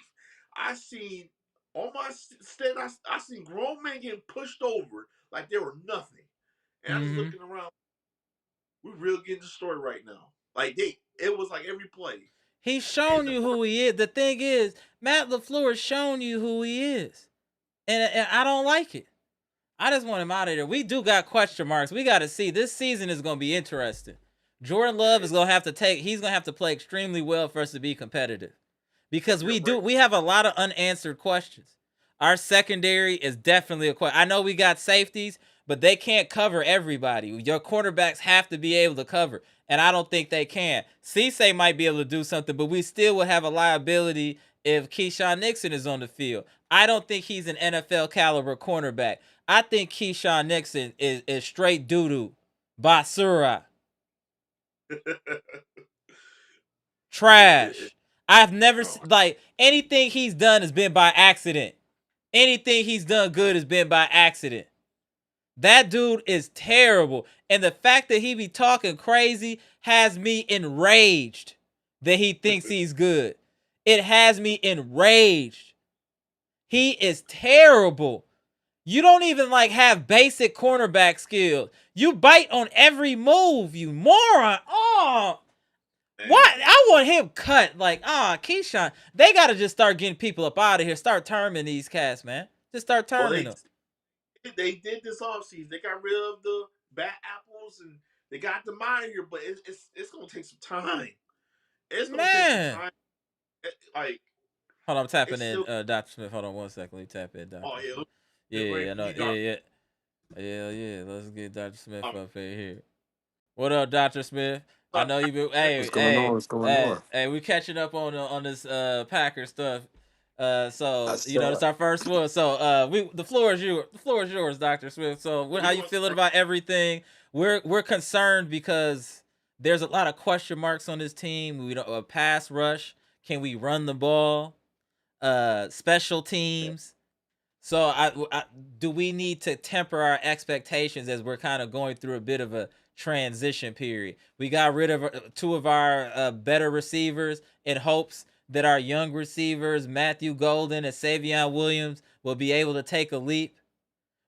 I seen on my stand, I seen grown men getting pushed over like they were nothing. And I'm just Mm-hmm. looking around. We're really getting the story right now. Like It was like every play. He's And shown the you who he is. The thing is, Matt LaFleur has shown you who he is, and I don't like it. I just want him out of there. We do got question marks. We got to see. This season is going to be interesting. Jordan Love is going to have to he's going to have to play extremely well for us to be competitive. Because we have a lot of unanswered questions. Our secondary is definitely a question. I know we got safeties, but they can't cover everybody. Your quarterbacks have to be able to cover, and I don't think they can. Cisse might be able to do something, but we still would have a liability if Keyshawn Nixon is on the field. I don't think he's an NFL caliber cornerback. I think Keyshawn Nixon is straight doo-doo. Basura. Trash. I've never like anything he's done has been by accident. Anything he's done good has been by accident. That dude is terrible. And the fact that he be talking crazy has me enraged that he thinks he's good. It has me enraged. He is terrible. You don't even like have basic cornerback skills. You bite on every move, you moron. Oh, what? I want him cut. Like, Keyshawn. They got to just start getting people up out of here. Start terming these cats, man. Just start terming them. They did this offseason. They got rid of the bad apples and they got the mind here, but it's gonna take some time. It's gonna take some time. Like, hold on, I'm tapping in Dr. Smith. Hold on 1 second. Let me tap in Dr. Smith. Yeah, no, yeah. Yeah. Let's get Dr. Smith up in here. What up, Dr. Smith? I know you been. What's going on? Hey, we catching up on this Packer stuff. So It's our first one. So the floor is yours. The floor is yours, Dr. Smith. So how you feeling about everything? We're concerned because there's a lot of question marks on this team. We don't pass rush. Can we run the ball? Special teams. So do we need to temper our expectations as we're kind of going through a bit of a transition period? We got rid of two of our better receivers in hopes that our young receivers, Matthew Golden and Savion Williams, will be able to take a leap.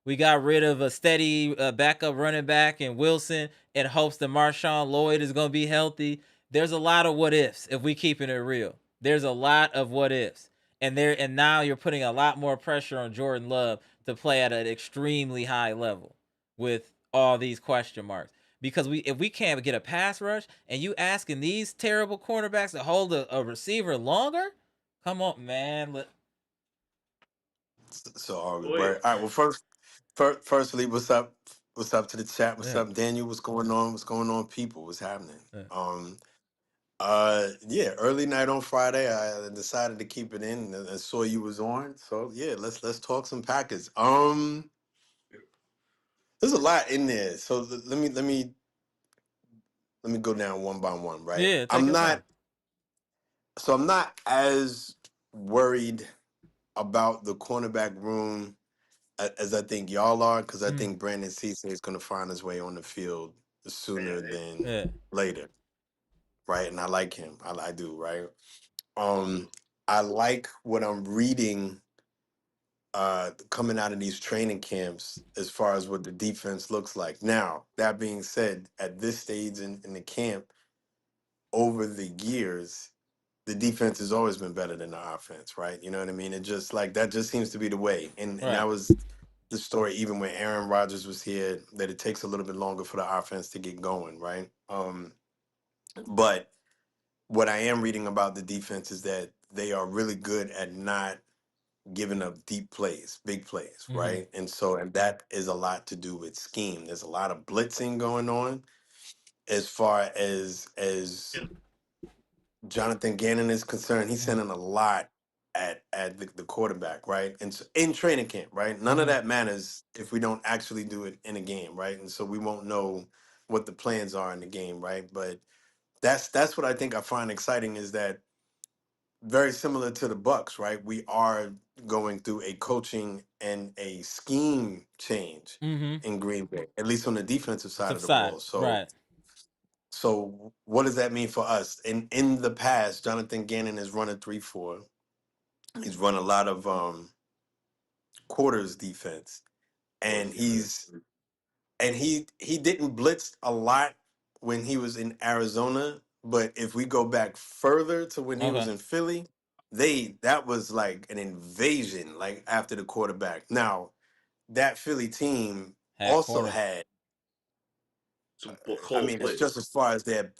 We got rid of a steady backup running back in Wilson in hopes that Marshawn Lloyd is going to be healthy. There's a lot of what ifs if we keeping it real. There's a lot of what ifs. And now you're putting a lot more pressure on Jordan Love to play at an extremely high level with all these question marks. Because if we can't get a pass rush and you asking these terrible cornerbacks to hold a receiver longer, come on, man. So all right. Well, firstly, what's up? What's up to the chat? What's up, Daniel? What's going on? What's going on, people? What's happening? Early night on Friday, I decided to keep it in and saw you was on. So yeah, let's talk some Packers. There's a lot in there. So let me go down one by one, right? Yeah, I'm not as worried about the cornerback room as I think y'all are, because I think Brandon Cisse is going to find his way on the field sooner than later, right? And I like him. I do, right? I like what I'm reading coming out of these training camps as far as what the defense looks like. Now, that being said, at this stage in the camp, over the years, the defense has always been better than the offense, right? You know what I mean? It just like that just seems to be the way. And that was the story even when Aaron Rodgers was here, that it takes a little bit longer for the offense to get going, right? But what I am reading about the defense is that they are really good at not giving up deep plays, big plays, right? And that is a lot to do with scheme. There's a lot of blitzing going on as far as Jonathan Gannon is concerned. He's sending a lot at the quarterback, right? And so in training camp, right? None of that matters if we don't actually do it in a game, right? And so we won't know what the plans are in the game, right? But that's what I think I find exciting is that very similar to the Bucks, right? We are going through a coaching and a scheme change in Green Bay, at least on the defensive side of the ball. So what does that mean for us? In the past, Jonathan Gannon has run a 3-4. He's run a lot of quarters defense, and he didn't blitz a lot when he was in Arizona, But if we go back further to when he was Okay. in Philly, that was like an invasion, like after the quarterback. Now, that Philly team Had also corners. had, Some I cold mean, it's players. just as far as their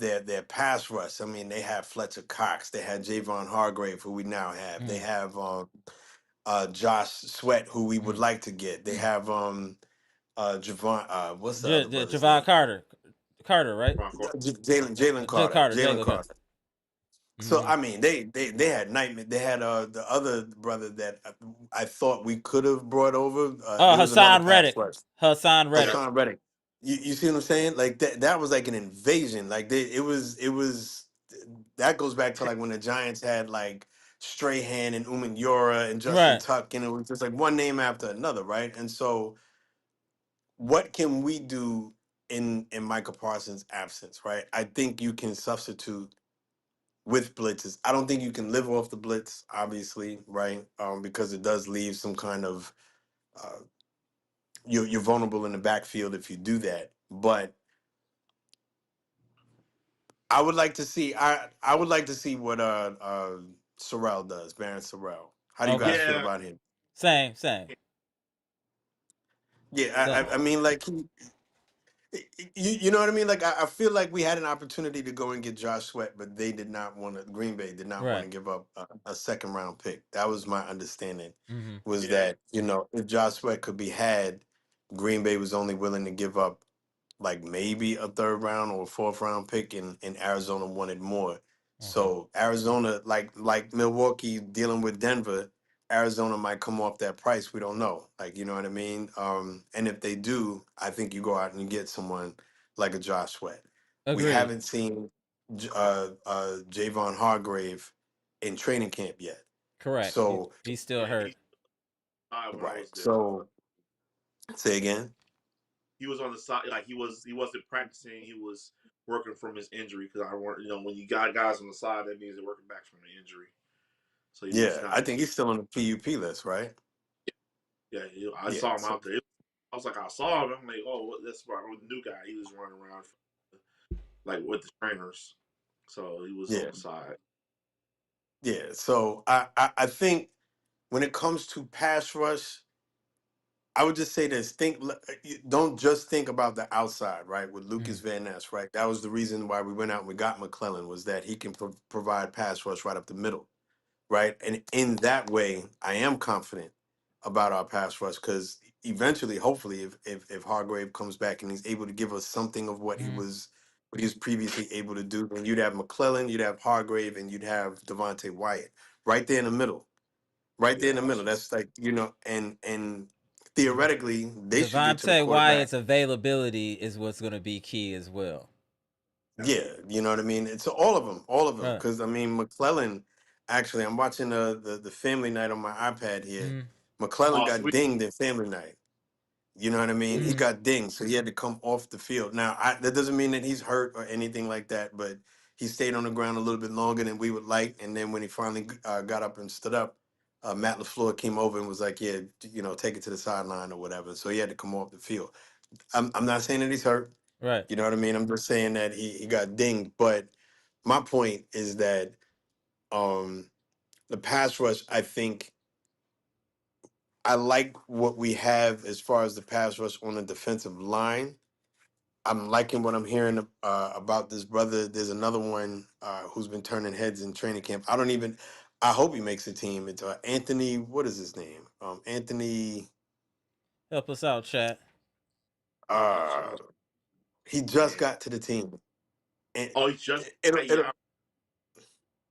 pass rush. I mean, they had Fletcher Cox, they had Javon Hargrave, who we now have. They have Josh Sweat, who we would like to get. They have Javon, what's the other brother's Javon name? Carter, right? Jalen Jalen Carter. Carter. Jalen Okay. Carter. So I mean, they had nightmare. They had the other brother that I thought we could have brought over. There was another Hassan pass Reddick. rush. Hassan Reddick. Hassan Reddick. You see what I'm saying? Like that was like an invasion. Like it was that goes back to like when the Giants had like Strahan and Uman Yora and Justin Right. Tuck, and it was just like one name after another, right? And so what can we do in Micah Parsons' absence, right? I think you can substitute with blitzes. I don't think you can live off the blitz, obviously, right? Because it does leave some kind of uh, you're vulnerable in the backfield if you do that. But I would like to see what Sorrell does, Baron Sorrell. How do you Okay. guys feel Yeah, about him? Same. Yeah, I mean, like you know what I mean? Like I feel like we had an opportunity to go and get Josh Sweat, but they did not want to. Green Bay did not want Right. to give up a second round pick. That was my understanding. Was yeah. that if Josh Sweat could be had, Green Bay was only willing to give up like maybe a third round or a fourth round pick, and Arizona wanted more. Okay. So Arizona, like Milwaukee dealing with Denver, Arizona might come off that price. We don't know. Like, you know what I mean? And if they do, I think you go out and you get someone like a Josh Sweat. We Agreed. haven't seen Javon Hargrave in training camp yet. Correct. So He's still Yeah, hurt. he's when I right. was there. So say again. He was on the side, like he wasn't practicing. He was working from his injury because I weren't. When you got guys on the side, that means they're working back from an injury. So he was Yeah, kind I of think he's still on the PUP list, right? yeah. I Yeah. saw him So out there. I was like, I saw him. I'm like, oh, that's right. The new guy. He was running around like with the trainers. So he was on yeah, the side. yeah. So I think when it comes to pass rush, I would just say this: don't just think about the outside, right? With Lucas Van Ness, right? That was the reason why we went out and we got McClellan, was that he can provide pass rush right up the middle, right? And in that way, I am confident about our pass rush because eventually, hopefully, if Hargrave comes back and he's able to give us something of what he was previously able to do, then you'd have McClellan, you'd have Hargrave, and you'd have Devontae Wyatt right there in the middle, right there in Yeah, the middle. That's like and theoretically they should get to the Devontae quarterback. Wyatt's availability is what's going to be key as well. Yeah, you know what I mean. It's all of them. Right. Because I mean, McClellan. Actually, I'm watching the Family Night on my iPad here. McClellan oh got sweet. dinged in Family Night. You know what I mean? He Mm-hmm. got dinged, so he had to come off the field. Now, that doesn't mean that he's hurt or anything like that, but he stayed on the ground a little bit longer than we would like. And then when he finally got up and stood up, Matt LaFleur came over and was like, "Yeah, take it to the sideline or whatever." So he had to come off the field. I'm not saying that he's hurt. Right. You know what I mean? I'm just saying that he got dinged. But my point is that um, the pass rush, I think I like what we have as far as the pass rush on the defensive line. I'm liking what I'm hearing about this brother. There's another one who's been turning heads in training camp. I hope he makes the team. It's Anthony. What is his name? Anthony. Help us out, chat. Uh, he just Man. got to the team, and Oh, he's just. it'll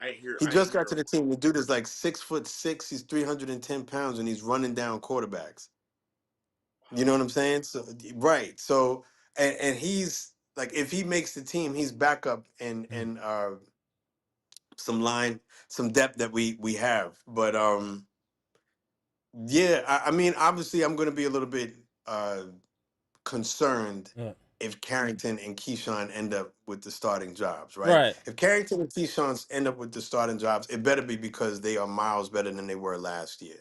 I hear. he I just got hear. to the team. The dude is like 6'6". He's 310 pounds, and he's running down quarterbacks. You know what I'm saying? So right. So and he's like, if he makes the team, he's backup and some depth that we have. But yeah, I mean, obviously, I'm going to be a little bit concerned Yeah. if Carrington and Keyshawn end up with the starting jobs, right? Right. If Carrington and Keyshawn end up with the starting jobs, it better be because they are miles better than they were last year.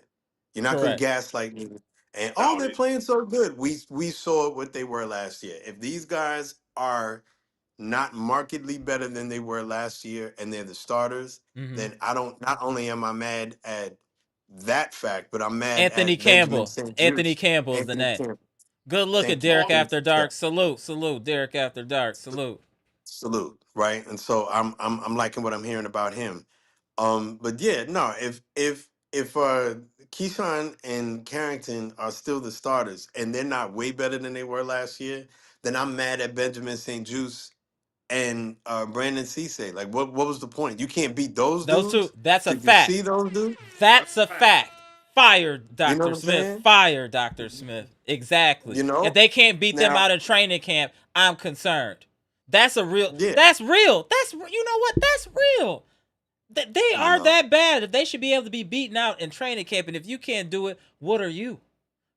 You're not going to Correct. gaslight me and oh, No, they're playing so good. We saw what they were last year. If these guys are not markedly better than they were last year, and they're the starters, then I don't. Not only am I mad at that fact, but I'm mad Anthony at Benjamin Campbell. St. Anthony Juice. Campbell is the Anthony name. Campbell. Good looking, Thank you. Derek Please, After yeah. Dark. Salute, Derek After Dark. Salute. Salute, right? And so I'm liking what I'm hearing about him. But yeah, no, if Keyshawn and Carrington are still the starters and they're not way better than they were last year, then I'm mad at Benjamin St. Juice and Brandon Cisse. Like, what was the point? You can't beat those Those two, dudes. that's a Did you fact. see those dudes? That's a fact. Fire You know Dr. what I'm Smith. saying? Fire Dr. Smith. Exactly. You If know they can't beat them now, out of training camp, I'm concerned. That's a real. yeah. That's real. That's, you know what? That's real. They You are know, that bad that they should be able to be beaten out in training camp. And if you can't do it, what are you?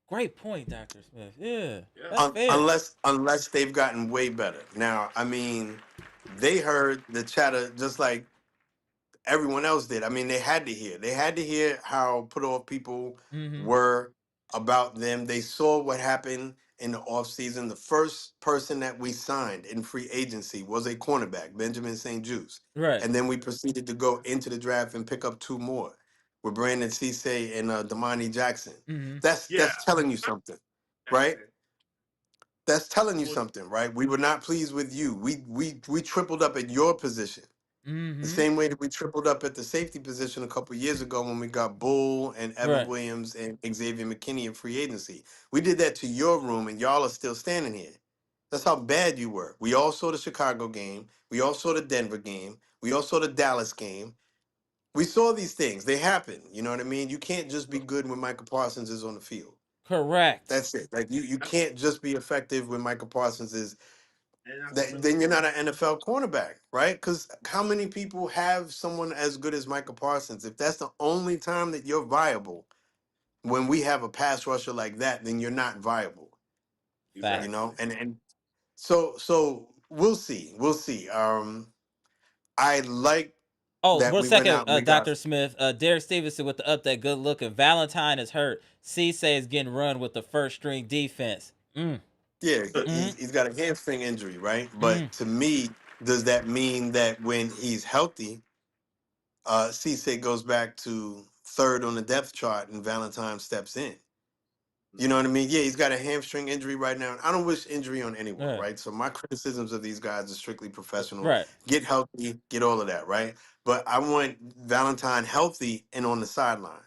Great point, Dr. Smith. Yeah, that's fair. unless they've gotten way better. Now, I mean, they heard the chatter just like everyone else did. I mean, they had to hear. They had to hear how put off people were about them. They saw what happened in the offseason. The first person that we signed in free agency was a cornerback, Benjamin St. Juice. Right. And then we proceeded to go into the draft and pick up two more with Brandon Cisse and Damani Jackson. Yeah. That's telling you something, right? That's telling you something, right? We were not pleased with you. We tripled up at your position. The same way that we tripled up at the safety position a couple years ago when we got Bull and Evan Right. Williams and Xavier McKinney in free agency. We did that to your room, and y'all are still standing here. That's how bad you were. We all saw the Chicago game. We all saw the Denver game. We all saw the Dallas game. We saw these things. They happen. You know what I mean? You can't just be good when Micah Parsons is on the field. Correct. That's it. Like you can't just be effective when Micah Parsons is And that's then you're not an NFL cornerback, right? Because how many people have someone as good as Micah Parsons? If that's the only time that you're viable, when we have a pass rusher like that, then you're not viable. You Facts. know, and so we'll see, we'll see. I like Oh, that 1 we went second, out and we got. Dr. Smith. Derek Stevenson with the update. Good looking. Valentine is hurt. Cisse is getting run with the first string defense. Yeah, Mm. he's got a hamstring injury, right? Mm. But to me, does that mean that when he's healthy, Cisse goes back to third on the depth chart and Valentine steps in? You know what I mean? Yeah, he's got a hamstring injury right now. I don't wish injury on anyone, Yeah. right? So my criticisms of these guys are strictly professional. Right. Get healthy, get all of that, right? But I want Valentine healthy and on the sideline.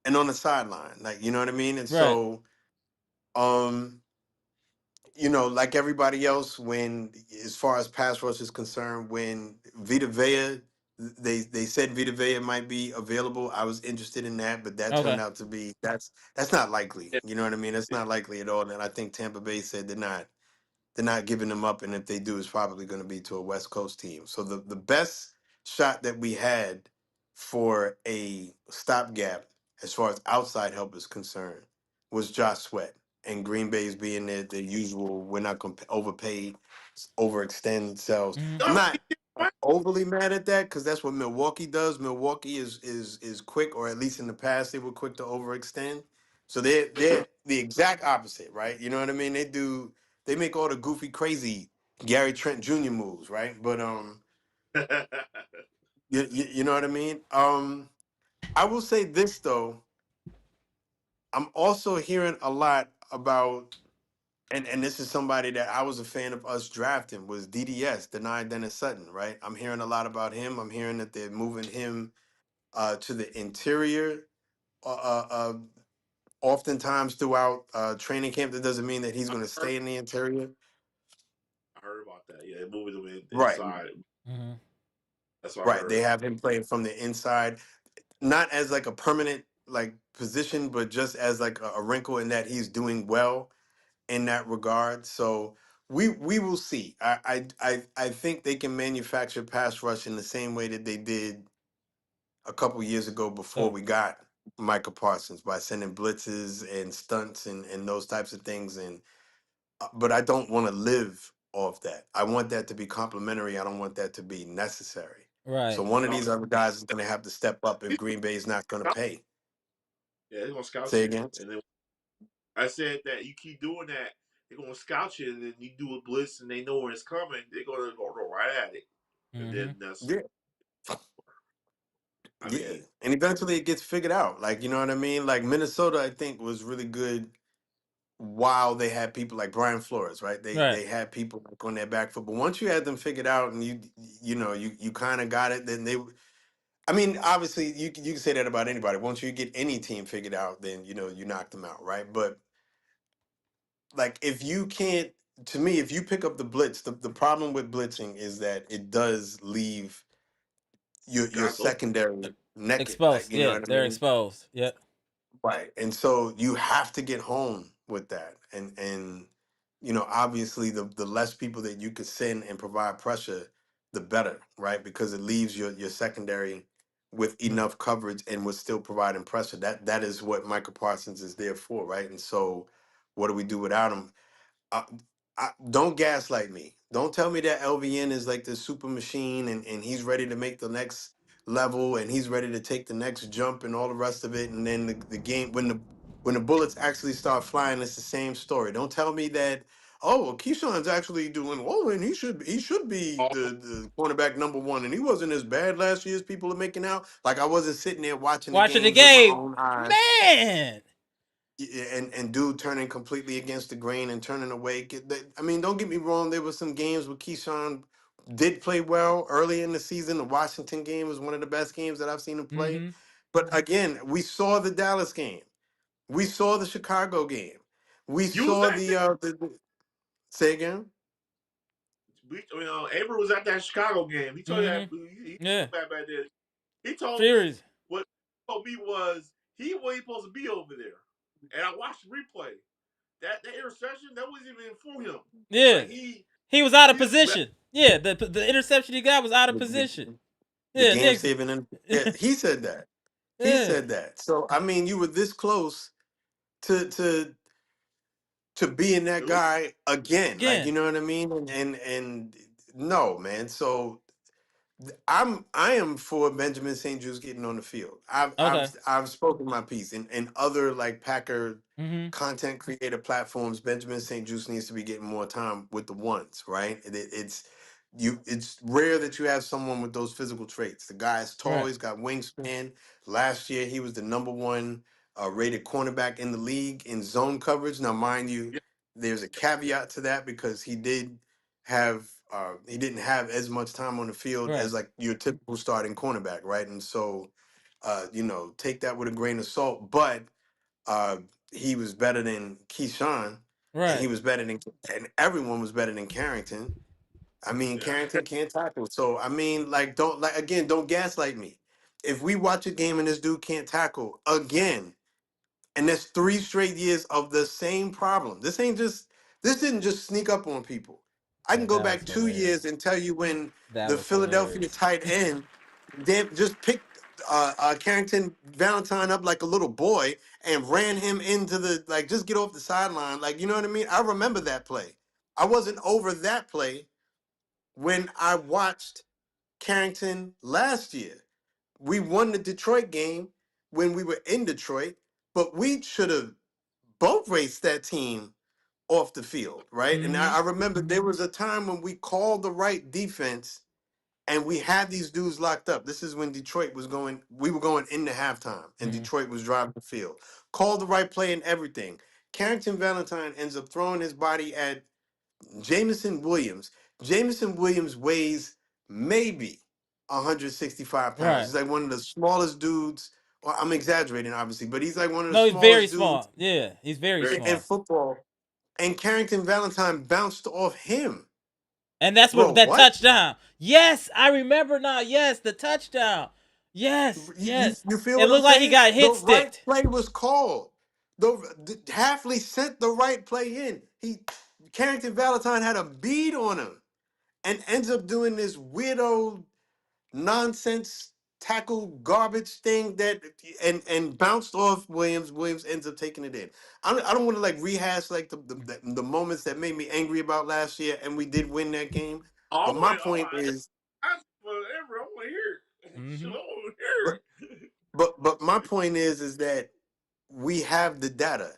And on the sideline. Like, you know what I mean? And Right. so you know, like everybody else, when as far as pass rush is concerned, when Vita Vea, they said Vita Vea might be available. I was interested in that, but that Okay. turned out to be that's not likely. You know what I mean? That's not likely at all. And I think Tampa Bay said they're not giving them up, and if they do, it's probably going to be to a West Coast team. So the best shot that we had for a stopgap as far as outside help is concerned was Josh Sweat, and Green Bay's being the usual. We're not going to overpay, overextend selves. I'm not overly mad at that because that's what Milwaukee does. Milwaukee is quick, or at least in the past they were quick to overextend. So they're the exact opposite, right? You know what I mean? They make all the goofy, crazy Gary Trent Jr. moves, right? But you know what I mean? I will say this though. I'm also hearing a lot about, and this is somebody that I was a fan of us drafting, was DDS, Denied Dennis Sutton, right? I'm hearing a lot about him. I'm hearing that they're moving him to the interior. Oftentimes throughout training camp, that doesn't mean that he's going to stay in the interior. I heard about that. Yeah, moving them Right. inside. That's what I Right. They heard. have him playing from the inside, not as like a permanent like position, but just as like a wrinkle in that he's doing well in that regard. So we will see. I think they can manufacture pass rush in the same way that they did a couple years ago before Oh. we got Micah Parsons by sending blitzes and stunts and those types of things. And but I don't want to live off that. I want that to be complementary. I don't want that to be necessary. So Right. one of these other guys is going to have to step up if Green Bay is not going to pay. Yeah, they're gonna scout Say you. again. And then I said that you keep doing that, they're gonna scout you, and then you do a blitz, and they know where it's coming. They're gonna go right at it, and then that's. I Yeah, mean, and eventually it gets figured out. Like, you know what I mean? Like Minnesota, I think was really good while they had people like Brian Flores, right? They had people like on their back foot, but once you had them figured out and you kind of got it, then they. I mean, obviously you can say that about anybody. Once you get any team figured out, then you knock them out, right? But like if you can't, to me, if you pick up the blitz, the problem with blitzing is that it does leave your guys open. secondary naked. Like, Exposed. you know Yeah, what I they're mean? exposed. Yep. Right. And so you have to get home with that. And obviously the less people that you could send and provide pressure, the better, right? Because it leaves your secondary with enough coverage and was still providing pressure. That is what Micah Parsons is there for, right? And so what do we do without him? I, don't gaslight me. Don't tell me that LVN is like this super machine and he's ready to make the next level and he's ready to take the next jump and all the rest of it. And then the game when the bullets actually start flying, it's the same story. Don't tell me that. Oh, well, Keyshawn's actually doing well, and he should be the cornerback number one, and he wasn't as bad last year as people are making out. Like I wasn't sitting there watching the Watching the games with my game, own eyes man. and dude turning completely against the grain and turning away. I mean, don't get me wrong. There were some games where Keyshawn did play well early in the season. The Washington game was one of the best games that I've seen him play. But again, we saw the Dallas game. We saw the Chicago game. We You was saw at that. say again. Amber was at that Chicago game. He told you that he Yeah. back there. He told me Furies. what he told me was he wasn't supposed to be over there. And I watched the replay. That interception, that wasn't even for him. Yeah. Like He was out of he was position. Yeah, the interception he got was out of position. The Yeah, game Nixon. saving. Yeah, he said that. He Yeah. said that. So I mean, you were this close to being that guy again. Like, you know what I mean? And no, man. So I am for Benjamin St. Juste getting on the field. Okay. I've spoken my piece and other like Packer content creator platforms. Benjamin St. Juste needs to be getting more time with the ones, right? It's rare that you have someone with those physical traits. The guy's tall, he's got wingspan. Last year he was the number one rated cornerback in the league in zone coverage. Now, mind you, there's a caveat to that because he didn't have as much time on the field as like your typical starting cornerback, right? And so take that with a grain of salt. But he was better than Keyshawn, and he was better than and everyone was better than Carrington. I mean, Carrington can't tackle. So I mean, like, don't gaslight me. If we watch a game and this dude can't tackle again, and that's 3 straight years of the same problem. This didn't just sneak up on people. I can Yeah, go that back was 2 years hilarious. and tell you when That the was Philadelphia hilarious. tight end they just picked Carrington Valentine up like a little boy and ran him into the like just get off the sideline. Like, you know what I mean? I remember that play. I wasn't over that play when I watched Carrington last year. We won the Detroit game when we were in Detroit, but we should have boat raced that team off the field, right? And I remember there was a time when we called the right defense and we had these dudes locked up. This is when we were going into halftime and Detroit was driving the field. Called the right play and everything. Carrington Valentine ends up throwing his body at Jameson Williams. Jameson Williams weighs maybe 165 pounds. He's like one of the smallest dudes. Well, I'm exaggerating, obviously, but he's like one of the No, he's very smallest dudes small. Yeah, he's very in small. football. And Carrington Valentine bounced off him. And that's Bro, what that what? touchdown. Yes, I remember now. Yes, the touchdown. Yes, yes. You feel It what I'm looked like he saying? got The hit right sticked. play was called. Halfley sent the right play in. Carrington Valentine had a bead on him and ends up doing this weirdo nonsense tackle garbage thing and bounced off Williams. Williams ends up taking it in. I don't want to like rehash like the moments that made me angry about last year, and we did win that game. But my point is, I want to hear it. Shit, I want to hear but it. but my point is that we have the data.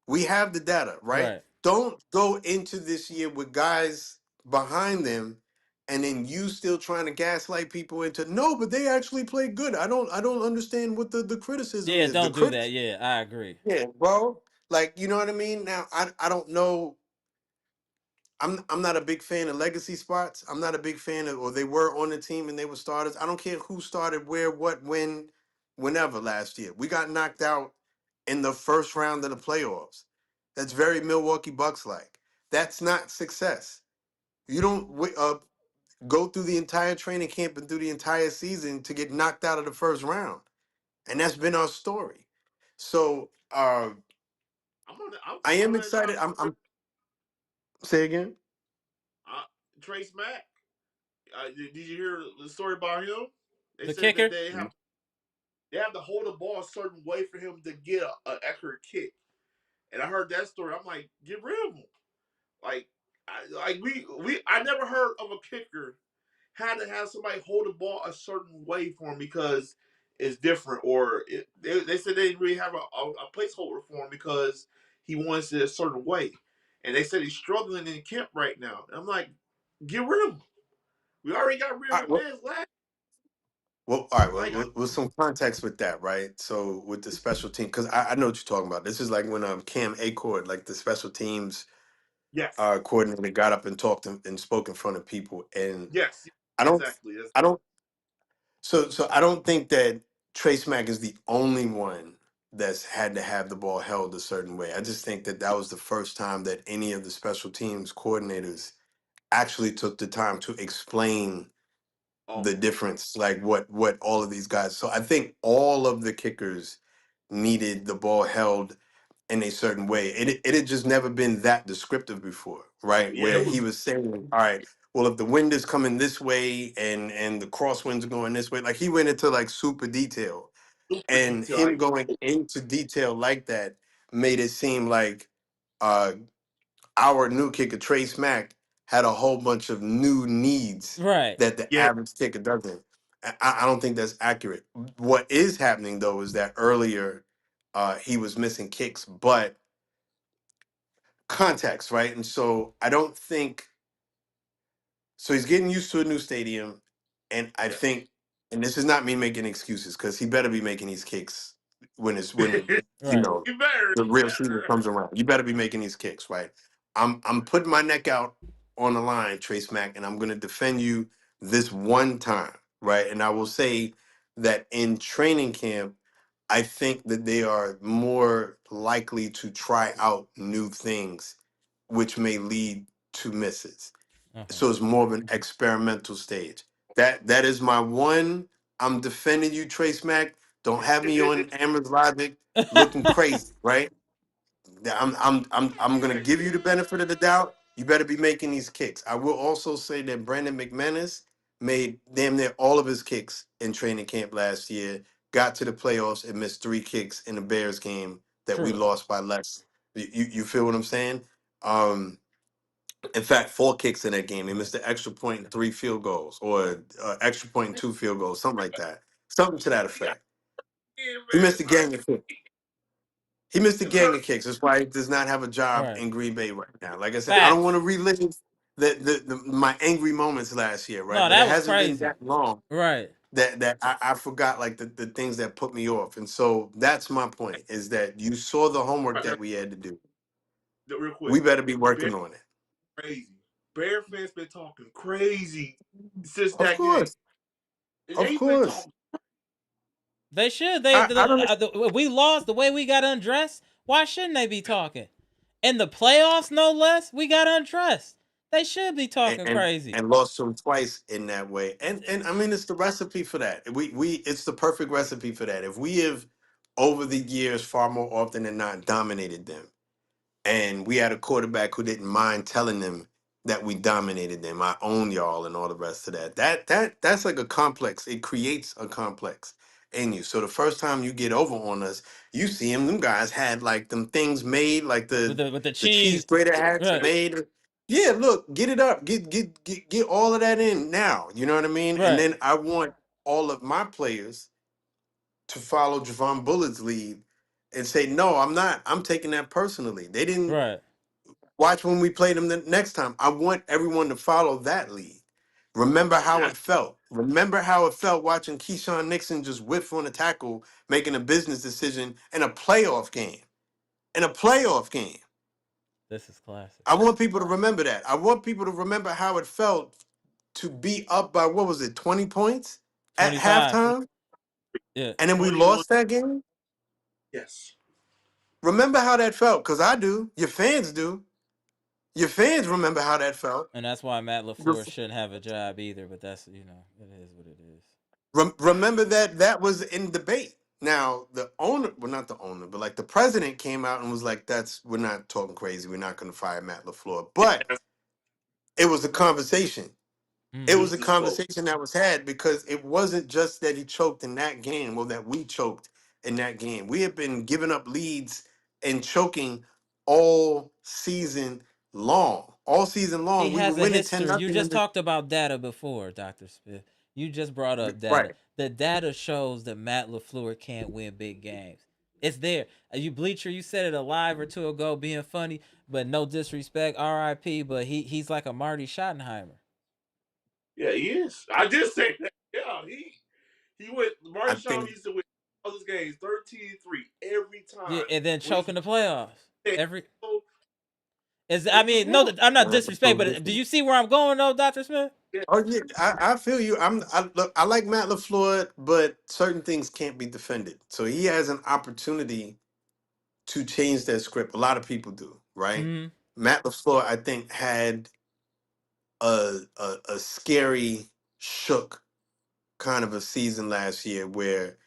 We have the data, right? Right. don't go into this year with guys behind them and then you still trying to gaslight people into no, but they actually played good. I don't understand what the criticism Yeah, is. The don't do crit that. Yeah, I agree. Yeah, bro. Like, you know what I mean? Now I don't know. I'm not a big fan of legacy spots. I'm not a big fan of, or they were on the team and they were starters. I don't care who started where, what, when, whenever last year. We got knocked out in the first round of the playoffs. That's very Milwaukee Bucks like. That's not success. You don't go through the entire training camp and through the entire season to get knocked out of the first round. And that's been our story. So I'm I still am on that John. excited. I'm say again. Trace Mack. Did you hear the story about him? They The said that kicker. they have to hold the ball a certain way for him to get an accurate kick. And I heard that story. I'm like, get rid of him. Like, I never heard of a kicker had to have somebody hold the ball a certain way for him because it's different, or they said they didn't really have a placeholder for him because he wants it a certain way, and they said he's struggling in camp right now. And I'm like, get rid of him. We already got rid of Hernandez last. Well, all right. Well, Like, with some context with that, right? So with the special team, because I know what you're talking about. This is like when Cam Acord, like the special teams yes, coordinator, got up and talked and spoke in front of people, and yes, I don't, exactly. That's, I don't. So I don't think that Trace Mack is the only one that's had to have the ball held a certain way. I just think that that was the first time that any of the special teams coordinators actually took the time to explain oh the difference, like what all of these guys. So I think all of the kickers needed the ball held in a certain way. It had just never been that descriptive before, right? yeah, it Where was he was saying, all right, well, if the wind is coming this way and the crosswinds are going this way, like he went into like super detail. super And detail. him going into detail like that made it seem like uh our new kicker, Trace Mack, had a whole bunch of new needs Right. that the Yeah, average kicker doesn't. I don't think that's accurate. What is happening though is that earlier he was missing kicks, but context, right? And so I don't think so. He's getting used to a new stadium, and I yes. think, and this is not me making excuses because he better be making these kicks when you Right. know You better, the you real season better. comes around. You better be making these kicks, right? I'm putting my neck out on the line, Trace Mack, and I'm going to defend you this one time, right? And I will say that in training camp, I think that they are more likely to try out new things, which may lead to misses. Okay. So it's more of an experimental stage. That is my one. I'm defending you, Trace Mack. Don't have me on Amherst Logic looking crazy, right? I'm gonna give you the benefit of the doubt. You better be making these kicks. I will also say that Brandon McManus made damn near all of his kicks in training camp last year. Got to the playoffs and missed 3 kicks in the Bears game that we True. lost by less. You feel what I'm saying? Um, in fact, 4 kicks in that game. They missed an extra point and 3 field goals, or extra point and 2 field goals, something like that. Something to that Yeah, effect. He man. missed a gang of kicks. He missed a You gang heard of kicks. That's why he does not have a job Right. in Green Bay right now. Like I said, I don't want Facts. to relive my angry moments last year, right? No, But it that was hasn't been crazy. that long Right. that I forgot like the things that put me off. And so that's my point, is that you saw the homework that we had to do. real quick. We better be Bear working on it. crazy. Bear fans been talking crazy since Of that game. course. Of They've been course. talking. They should. I don't We lost the way we got undressed. Why shouldn't they be talking? In the playoffs, no less, we got undressed. They should be and, talking and crazy. and lost them twice in that way. And I mean, it's the recipe for that. We it's the perfect recipe for that. If we have over the years far more often than not dominated them, and we had a quarterback who didn't mind telling them that we dominated them, I own y'all, and all the rest of that. That's like a complex. It creates a complex in you. So the first time you get over on us, you see them. Them guys had like them things made, like With the the cheese cheese. grater hats Right. made. Yeah, look, get it up, get all of that in now. You know what I mean? And Right. then I want all of my players to follow Javon Bullett's lead and say, no, I'm not. I'm taking that personally. They didn't Right. Watch when we play them the next time. I want everyone to follow that lead. Remember how Yeah. it felt. Remember how it felt watching Keyshawn Nixon just whiff on a tackle, making a business decision in a playoff game. In a playoff game. This is classic. I want people to remember that. I want people to remember how it felt to be up by, what was it, 20 points at 25. halftime? Yeah. And then we 21. lost that game? Yes. Remember how that felt, because I do. Your fans do. Your fans remember how that felt. And that's why Matt LaFleur shouldn't have a job either, but that's, it is what it is. Remember that was in debate. Now the owner, well, not the owner, but like the president came out and was like, we're not talking crazy. We're not going to fire Matt LaFleur." But it was a conversation. It Mm-hmm. was a conversation that was had because it wasn't just that he choked in that game, well, that we choked in that game. We have been giving up leads and choking all season long. All season He long, we were has a winning 10 history. You just nothing. talked about data before, Dr. Smith. You just brought up data. Right. The data shows that Matt LaFleur can't win big games. It's there. You Bleacher, you said it a live or two ago, being funny, but no disrespect, R.I.P. But he's like a Marty Schottenheimer. Yeah, he is. I did say that. Yeah, he went. Marshawn used to win all his games 13-3 every time. Yeah, and then choking the playoffs. I mean, no, I'm not disrespect, but do you see where I'm going though, Dr. Smith? Oh yeah, I feel you. Look, I like Matt LaFleur, but certain things can't be defended. So he has an opportunity to change that script. A lot of people do, right? Mm-hmm. Matt LaFleur, I think, had a scary, shook kind of a season last year where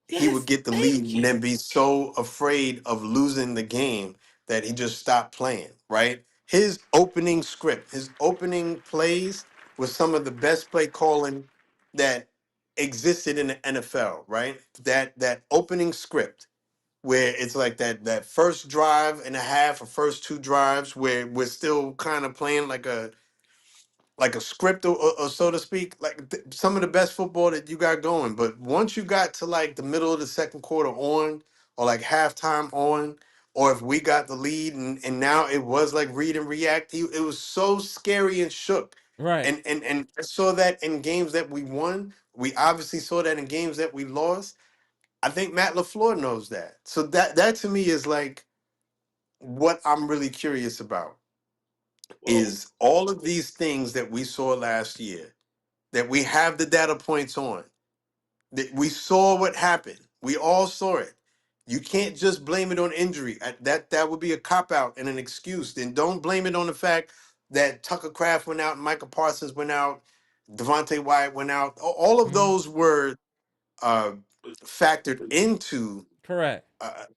he would Yes, get the lead thank and you. then be so afraid of losing the game that he just stopped playing, right? His opening script, his opening plays was some of the best play calling that existed in the NFL, right? That opening script where it's like that first drive and a half or first two drives where we're still kind of playing like a script or so to speak, like some of the best football that you got going. But once you got to like the middle of the second quarter on, or like halftime on, or if we got the lead and now it was like read and react, it was so scary and shook. Right. And I saw that in games that we won. We obviously saw that in games that we lost. I think Matt LaFleur knows that. So that to me is like what I'm really curious about is all of these things that we saw last year that we have the data points on. That we saw what happened. We all saw it. You can't just blame it on injury. That would be a cop out and an excuse. Then don't blame it on the fact that Tucker Kraft went out, Micah Parsons went out, Devontae Wyatt went out. All of Mm-hmm. those were uh, factored into Correct.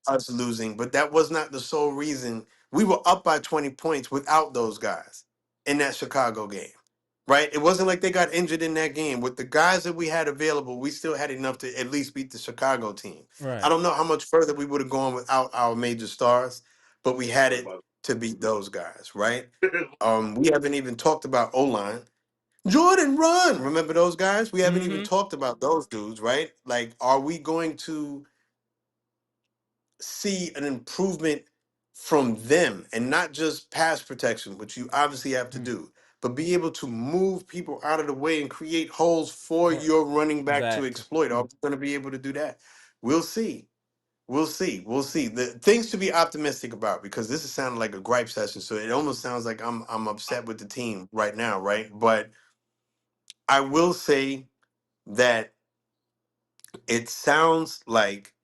us losing, but that was not the sole reason. We were up by 20 points without those guys in that Chicago game, right? It wasn't like they got injured in that game. With the guys that we had available, we still had enough to at least beat the Chicago team. Right. I don't know how much further we would have gone without our major stars, but we had it to beat those guys, right? We haven't even talked about O-line. Jordan Run. Remember those guys? We haven't even Mm-hmm. talked about those dudes, right? Like, are we going to see an improvement from them and not just pass protection, which you obviously have to do, but be able to move people out of the way and create holes for your running back to Exactly. exploit? Are we going to be able to do that? We'll see. We'll see. We'll see. The things to be optimistic about, because this is sounding like a gripe session, so it almost sounds like I'm upset with the team right now, right? But I will say that it sounds like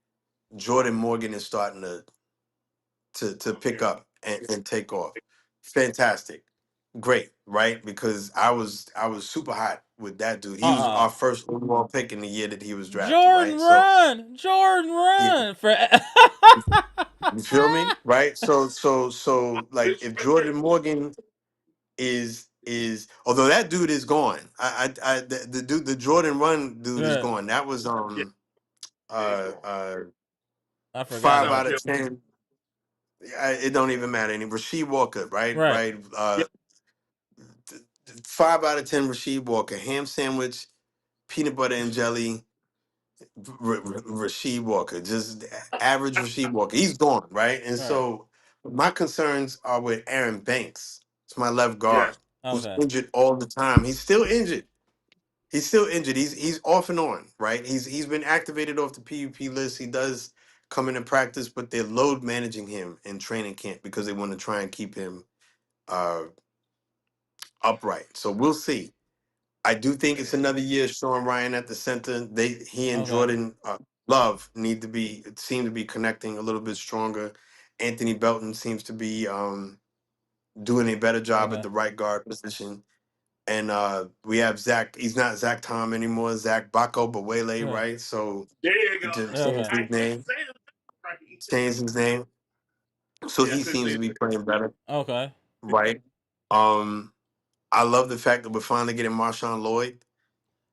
Jordan Morgan is starting to pick up and take off. Fantastic. Great, right? Because I was super hot with that dude. He was our first overall pick in the year that he was drafted, Jordan right? So Run. Jordan you, Run. For you feel me? Right? So like if Jordan Morgan is although that dude is gone. The dude, the Jordan Run dude is yeah, gone. That was he's uh gone. uh I forgot five now. out of ten. It don't even matter anymore. Rasheed Walker, right? Right. Right. 5 out of 10 Rasheed Walker. Ham sandwich, peanut butter and jelly, Rasheed Walker. Just average Rasheed Walker. He's gone, right? And Right. so My concerns are with Aaron Banks. It's my left guard Yes. who's Okay. injured all the time. He's still injured. He's still injured. He's off and on, right? He's been activated off the PUP list. He does come into practice, but they're load managing him in training camp because they want to try and keep him uh, upright. So we'll see. I do think it's Man. another year. Sean Ryan at the center. He and Okay. Jordan Love need to seem to be connecting a little bit stronger. Anthony Belton seems to be doing a better job at Okay. the right guard position. And we have Zach. He's not Zach Tom anymore. Zach Bako Bawele, Okay. right? So There you go. just changed Okay. I his can't name. say it right. Changed his name. So Yeah, I he couldn't seems say to it. be playing better, Okay. right? Um, I love the fact that we're finally getting Marshawn Lloyd.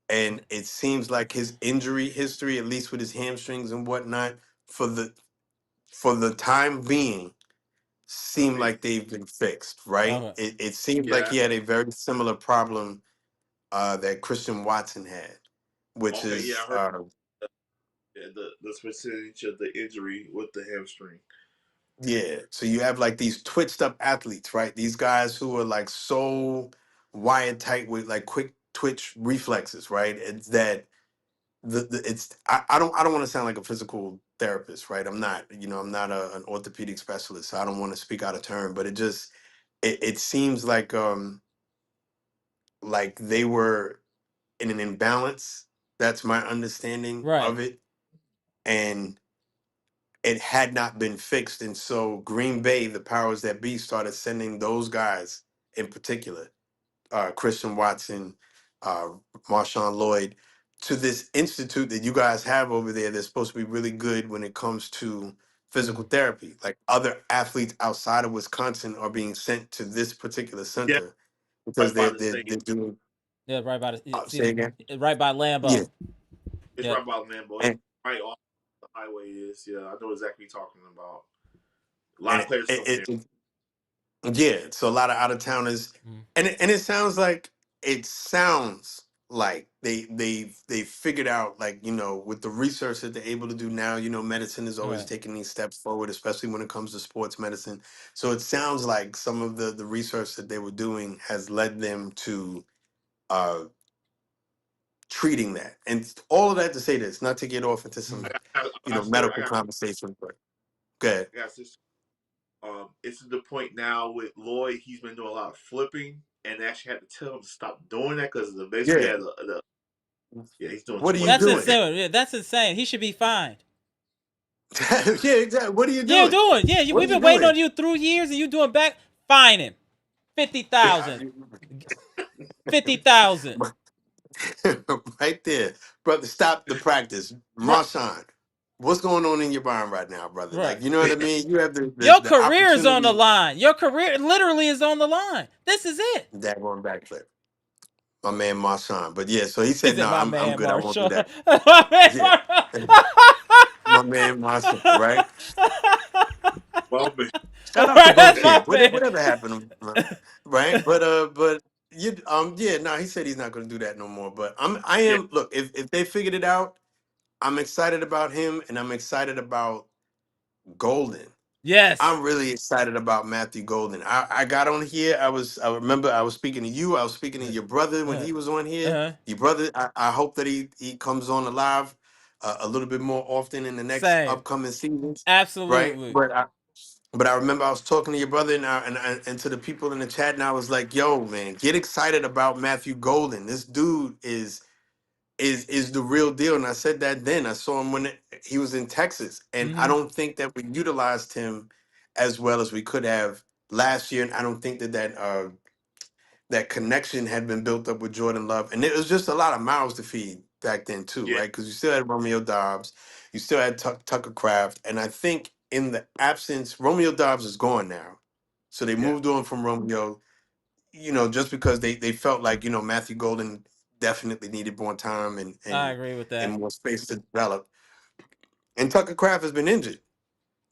And it seems like his injury history, at least with his hamstrings and whatnot, for the time being, seem Okay. like they've been fixed, right? Okay. It seems like Yeah. he had a very similar problem that Christian Watson had, which Okay. Yeah, I is heard the percentage of the injury with the hamstring. yeah. So you have like these twitched up athletes, right? These guys who are like so wired tight with like quick twitch reflexes, right? It's that it's I don't want to sound like a physical therapist, right? I'm not, I'm not an orthopedic specialist, so I don't want to speak out of turn, but it seems like they were in an imbalance. That's my understanding Right. of it. And it had not been fixed. And so Green Bay, the powers that be, started sending those guys in particular, Christian Watson, uh, Marshawn Lloyd, to this institute that you guys have over there that's supposed to be really good when it comes to physical Mm. therapy. Like other athletes outside of Wisconsin are being sent to this particular Yeah, center because right by they're the they're, state. they're doing. Yeah. Right by the. Say See. again. Right by Yeah, Lambeau. It's Yep. right by Lambeau. It's and right off the highway is. Yeah, I know exactly what you're talking about. A lot and of players come there. yeah, so a lot of out of towners, Mm. and it sounds like they figured out, like, with the research that they're able to do now. Medicine is always Right. taking these steps forward, especially when it comes to sports medicine. So it sounds like some of the research that they were doing has led them to uh treating that, and all of that to say this, not to get off into Mm. some I swear, medical conversation, but good. I got this. It's to the point now with Lloyd. He's been doing a lot of flipping, and they actually had to tell him to stop doing that because the basically Yeah, had the yeah, he's doing what too are you much That's flipping. doing? insane. Yeah, that's insane. He should be fined. Yeah, exactly. What are you Yeah, doing? doing. Yeah, What we've are you been waiting doing? on you 3 years, and you doing back. Fine him. 50,000. 50,000. Right there, brother. Stop the practice, Right. Marshawn. What's going on in your mind right now, brother? Right. Like, you know what I mean? You have Your the career is on the opportunity. line. Your career literally is on the line. This is it. That going backflip, my man Marshawn. But yeah, so he He said, "No, said, my I'm man good. I won't do Marshall. that." My man Yeah, Marshall. my man Marshawn. Right? Well, man, Shout out to Right, that's Buckhead. my man. Whatever happened, right? But you yeah, no, he said he's not going to do that no more. But I yeah, am. Look, if they figured it out, I'm excited about him, and I'm excited about Golden. Yes. I'm really excited about Matthew Golden. I got on here. I remember I was speaking to you. I was speaking to your brother when Uh, he was on here. uh, Your brother. I hope that he comes on alive a little bit more often in the next same. upcoming seasons, right? Absolutely. But I remember I was talking to your brother and to the people in the chat, and I was like, "Yo, man, get excited about Matthew Golden. This dude is the real deal." And I said that then. I saw him when he was in Texas, and I Mm-hmm. don't think that we utilized him as well as we could have last year. And I don't think that connection had been built up with Jordan Love, and it was just a lot of mouths to feed back then too, yeah, right? Because you still had Romeo Dobbs, you still had Tucker Craft, and I think in the absence, Romeo Dobbs is gone now, so they yeah, moved on from Romeo. Just because they felt like Matthew Golden definitely needed more time and I and agree with and that. more space to develop, and Tucker Craft has been injured.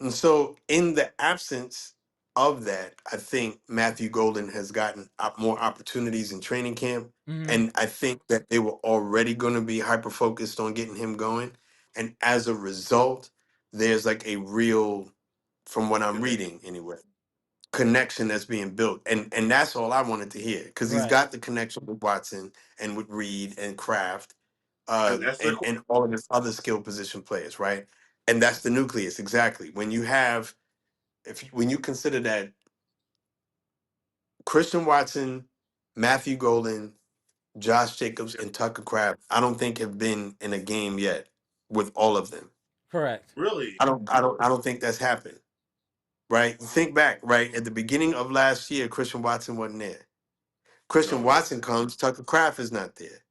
And so, in the absence of that, I think Matthew Golden has gotten more opportunities in training camp. Mm-hmm. And I think that they were already going to be hyper focused on getting him going. And as a result, there's like a real, from what I'm connection. reading anyway, connection that's being built, and that's all I wanted to hear because he's Right. got the connection with Watson and with Reed and Kraft, And that's the and all of his other skill position players, right? And that's the nucleus exactly. When you have, when you consider that Christian Watson, Matthew Golden, Josh Jacobs, and Tucker Kraft, I don't think have been in a game yet with all of them. Correct. really. I don't think that's happened. Right? Think back, right? At the beginning of last year, Christian Watson wasn't there. Christian No. Watson comes, Tucker Kraft is not there.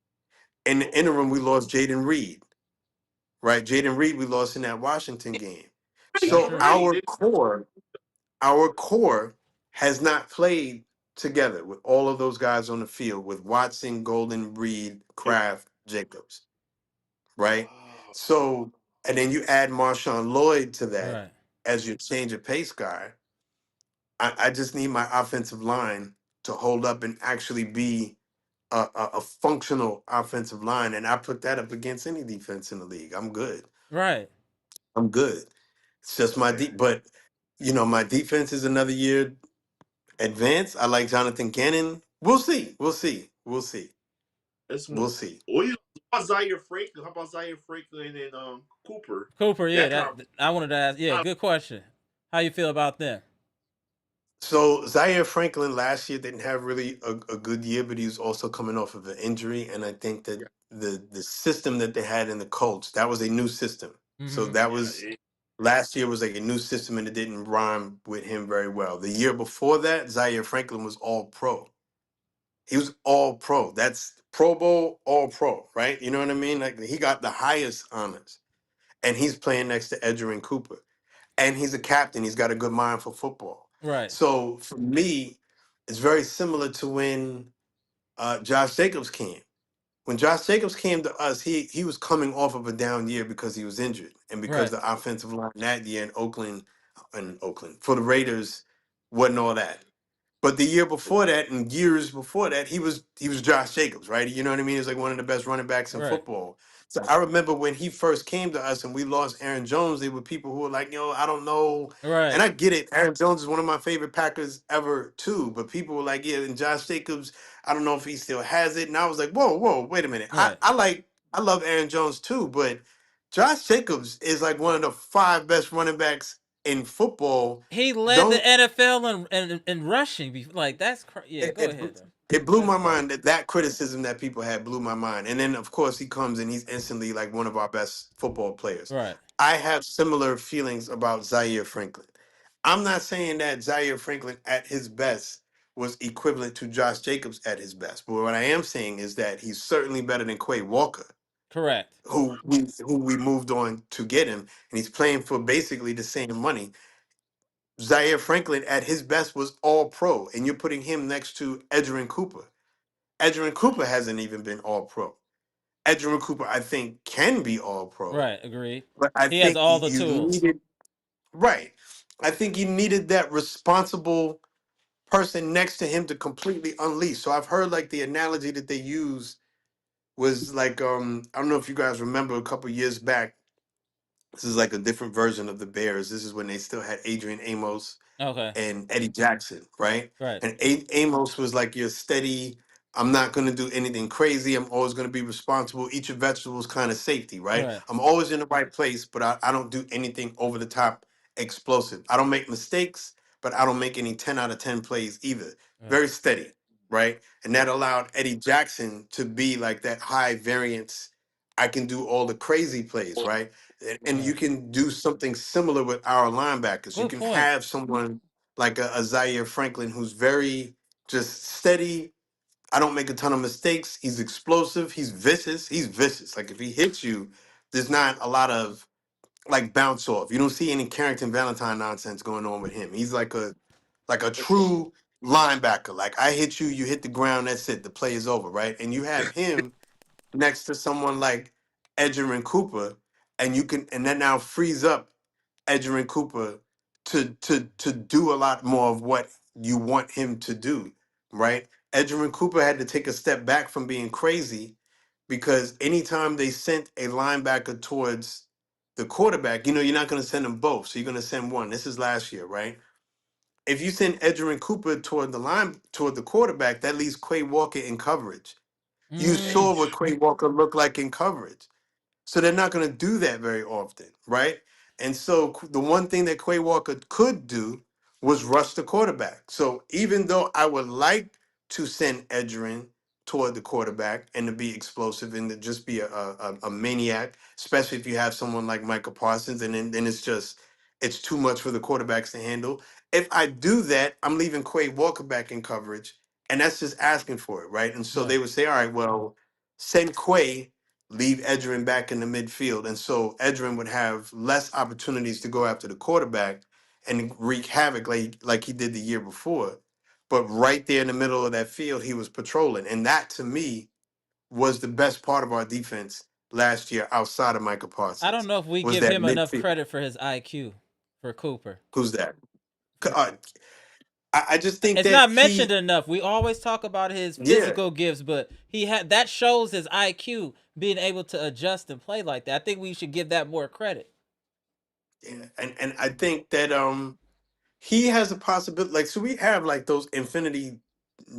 In the interim, we lost Jaden Reed, right? Jaden Reed, we lost in that Washington game. That's So true. our core has not played together with all of those guys on the field with Watson, Golden, Reed, Kraft, Jacobs, right? Oh, So, and then you add Marshawn Lloyd to that Right. as your change of pace guy. I just need my offensive line to hold up and actually be a functional offensive line. And I put that up against any defense in the league. I'm good. Right. I'm good. It's just my man. deep, but my defense is another year advanced. I like Jonathan Gannon. We'll see. We'll see. We'll see. It's We'll see. what about Zaire Franklin? How about Zaire Franklin and Cooper? Cooper, yeah, That kind that I wanted to ask. Yeah, of good question. How you feel about them? So Zaire Franklin last year didn't have really a good year, but he was also coming off of an injury, and I think that yeah, the system that they had in the Colts, that was a new system. So Mm-hmm. that yeah. was last year was like a new system, and it didn't rhyme with him very well. The year before that, Zaire Franklin was all pro. He was all pro. That's Pro Bowl, all pro, right? You know what I mean? Like he got the highest honors, and he's playing next to Edgerrin Cooper, and he's a captain. He's got a good mind for football. Right. So for me, it's very similar to when Josh Jacobs came. When Josh Jacobs came to us, he was coming off of a down year because he was injured, and because Right. the offensive line that year in Oakland for the Raiders wasn't all that. But the year before that, and years before that, he was Josh Jacobs, right? You know what I mean? He's like one of the best running backs in Right. football. So I remember when he first came to us and we lost Aaron Jones, there were people who were like, I don't know. And Right. I get it. Aaron Jones is one of my favorite Packers ever, too. But people were like, yeah, and Josh Jacobs, I don't know if he still has it. And I was like, whoa, wait a minute. Right. I love Aaron Jones too, but Josh Jacobs is like one of the five best running backs in football. He led the Don't NFL in rushing. Like that's yeah. it, Go it, ahead though. it blew That's my crazy. mind that criticism that people had blew my mind. And then of course he comes and he's instantly like one of our best football players. Right. I have similar feelings about Zaire Franklin. I'm not saying that Zaire Franklin at his best was equivalent to Josh Jacobs at his best, but what I am saying is that he's certainly better than Quay Walker, Correct. who we moved on to get him, and he's playing for basically the same money. Zaire Franklin at his best was all pro, and you're putting him next to Edgerrin Cooper. Edgerrin Cooper hasn't even been all pro. Edgerrin Cooper, I think, can be all pro, Right. Agreed. but I He has think all the you tools. needed, right. I think you needed that responsible person next to him to completely unleash. So I've heard like the analogy that they use was like I don't know if you guys remember a couple years back. This is like a different version of the Bears. This is when they still had Adrian Amos Okay. and Eddie Jackson, right? Right. And Amos was like your steady, I'm not going to do anything crazy. I'm always going to be responsible. Eat your vegetables kind of safety, right? Right. I'm always in the right place, but I don't do anything over the top explosive. I don't make mistakes, but I don't make any 10 out of 10 plays either. Right. Very steady, right? And that allowed Eddie Jackson to be like that high variance. I can do all the crazy plays, right? And you Right. can do something similar with our linebackers. You Good can point. have someone like a Zaire Franklin who's very just steady. I don't make a ton of mistakes. He's explosive. He's vicious. He's vicious. Like if he hits you, there's not a lot of like bounce off. You don't see any Carrington Valentine nonsense going on with him. He's like a true linebacker. Like I hit you, you hit the ground, that's it. The play is over, right? And you have him next to someone like Edgerrin Cooper, and that now frees up Edgerrin Cooper to do a lot more of what you want him to do, right? Edgerrin Cooper had to take a step back from being crazy because anytime they sent a linebacker towards the quarterback, you're not going to send them both, so you're going to send one. This is last year, right? if you send Edgerrin Cooper toward the quarterback, that leaves Quay Walker in coverage. You Mm. saw what Quay Walker looked like in coverage. So they're not going to do that very often, right? And so the one thing that Quay Walker could do was rush the quarterback. So even though I would like to send Edgerrin toward the quarterback and to be explosive and to just be a maniac, especially if you have someone like Micah Parsons, and then it's too much for the quarterbacks to handle. If I do that, I'm leaving Quay Walker back in coverage, and that's just asking for it, right? And so Yeah. they would say, all right, well, send Quay, leave Edgerrin back in the midfield. And so Edgerrin would have less opportunities to go after the quarterback and wreak havoc like he did the year before. But right there in the middle of that field, he was patrolling. And that to me was the best part of our defense last year outside of Micah I don't Parsons, know if we was give that him enough midfield. credit for his IQ for Cooper. Who's that? For, Uh, I just think it's that not mentioned enough. We always talk about his yeah. physical gifts, but he had that shows his IQ being able to adjust and play like that. I think we should give that more credit. Yeah. And I think that he has a possibility. Like, so we have like those infinity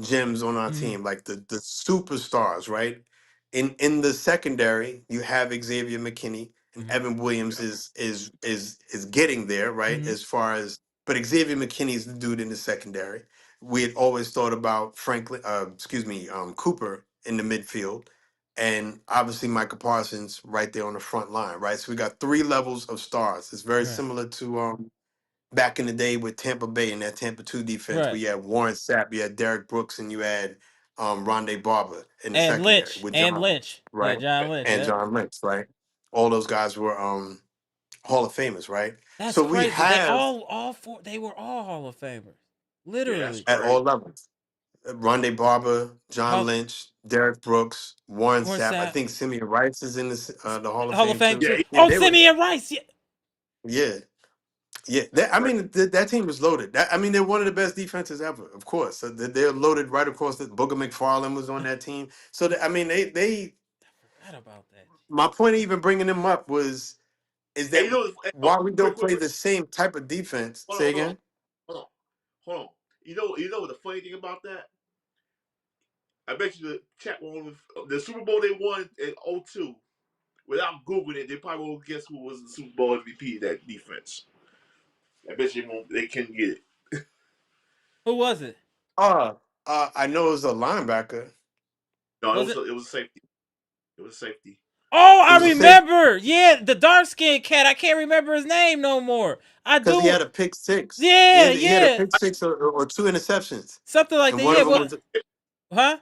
gems on our Mm-hmm. team, like the superstars, right? In the secondary, you have Xavier McKinney and Mm-hmm. Evan Williams is getting there, right? Mm-hmm. As far as but Xavier McKinney is the dude in the secondary. We had always thought about Cooper in the midfield, and obviously Micah Parsons right there on the front line, right? So we got three levels of stars. It's very Right. similar to back in the day with Tampa Bay and that Tampa 2 defense where Right. you had Warren Sapp, you had Derek Brooks, and you had Rondé Barber in the And secondary Lynch. with And John, Lynch. Yeah, right? John Lynch. And Yep. John Lynch, right? All those guys were Hall of Famers, right? That's So we crazy. They have all four they were all Hall of Famers. Yeah, that's Literally. at great. all levels. Rondé Barber, John Hall Lynch, Derek Brooks, Warren Warren Sapp. I Sapp. think Simeon Rice is in the Hall of Hall of Fame Fame too. Yeah, too. Yeah, Oh, they were. Simeon Rice. Yeah. Yeah, yeah, I mean that team was loaded. I mean they're one of the best defenses ever, of course. So they're loaded right across. The Booger McFarland was on that team. So I mean they. I forgot about that. My point of even bringing them up is and that while oh, we don't quick, play the same type of defense. hold Say on, hold on, again. hold on, hold on. You know what the funny thing about that? I bet you the chat won't. The Super Bowl they won in '02. Without googling it, they probably won't guess who was the Super Bowl MVP of that defense. I bet you won't. They couldn't get it. Who was it? Uh, I know it was a linebacker. No, Was it? it was a safety. It was a safety. Oh, It I was a safe remember. Yeah, the dark skinned cat. I can't remember his name no more. I because he do. had a pick six. Yeah, He had a yeah. pick six or two interceptions, Something like and that. one Yeah, of them what? was Huh?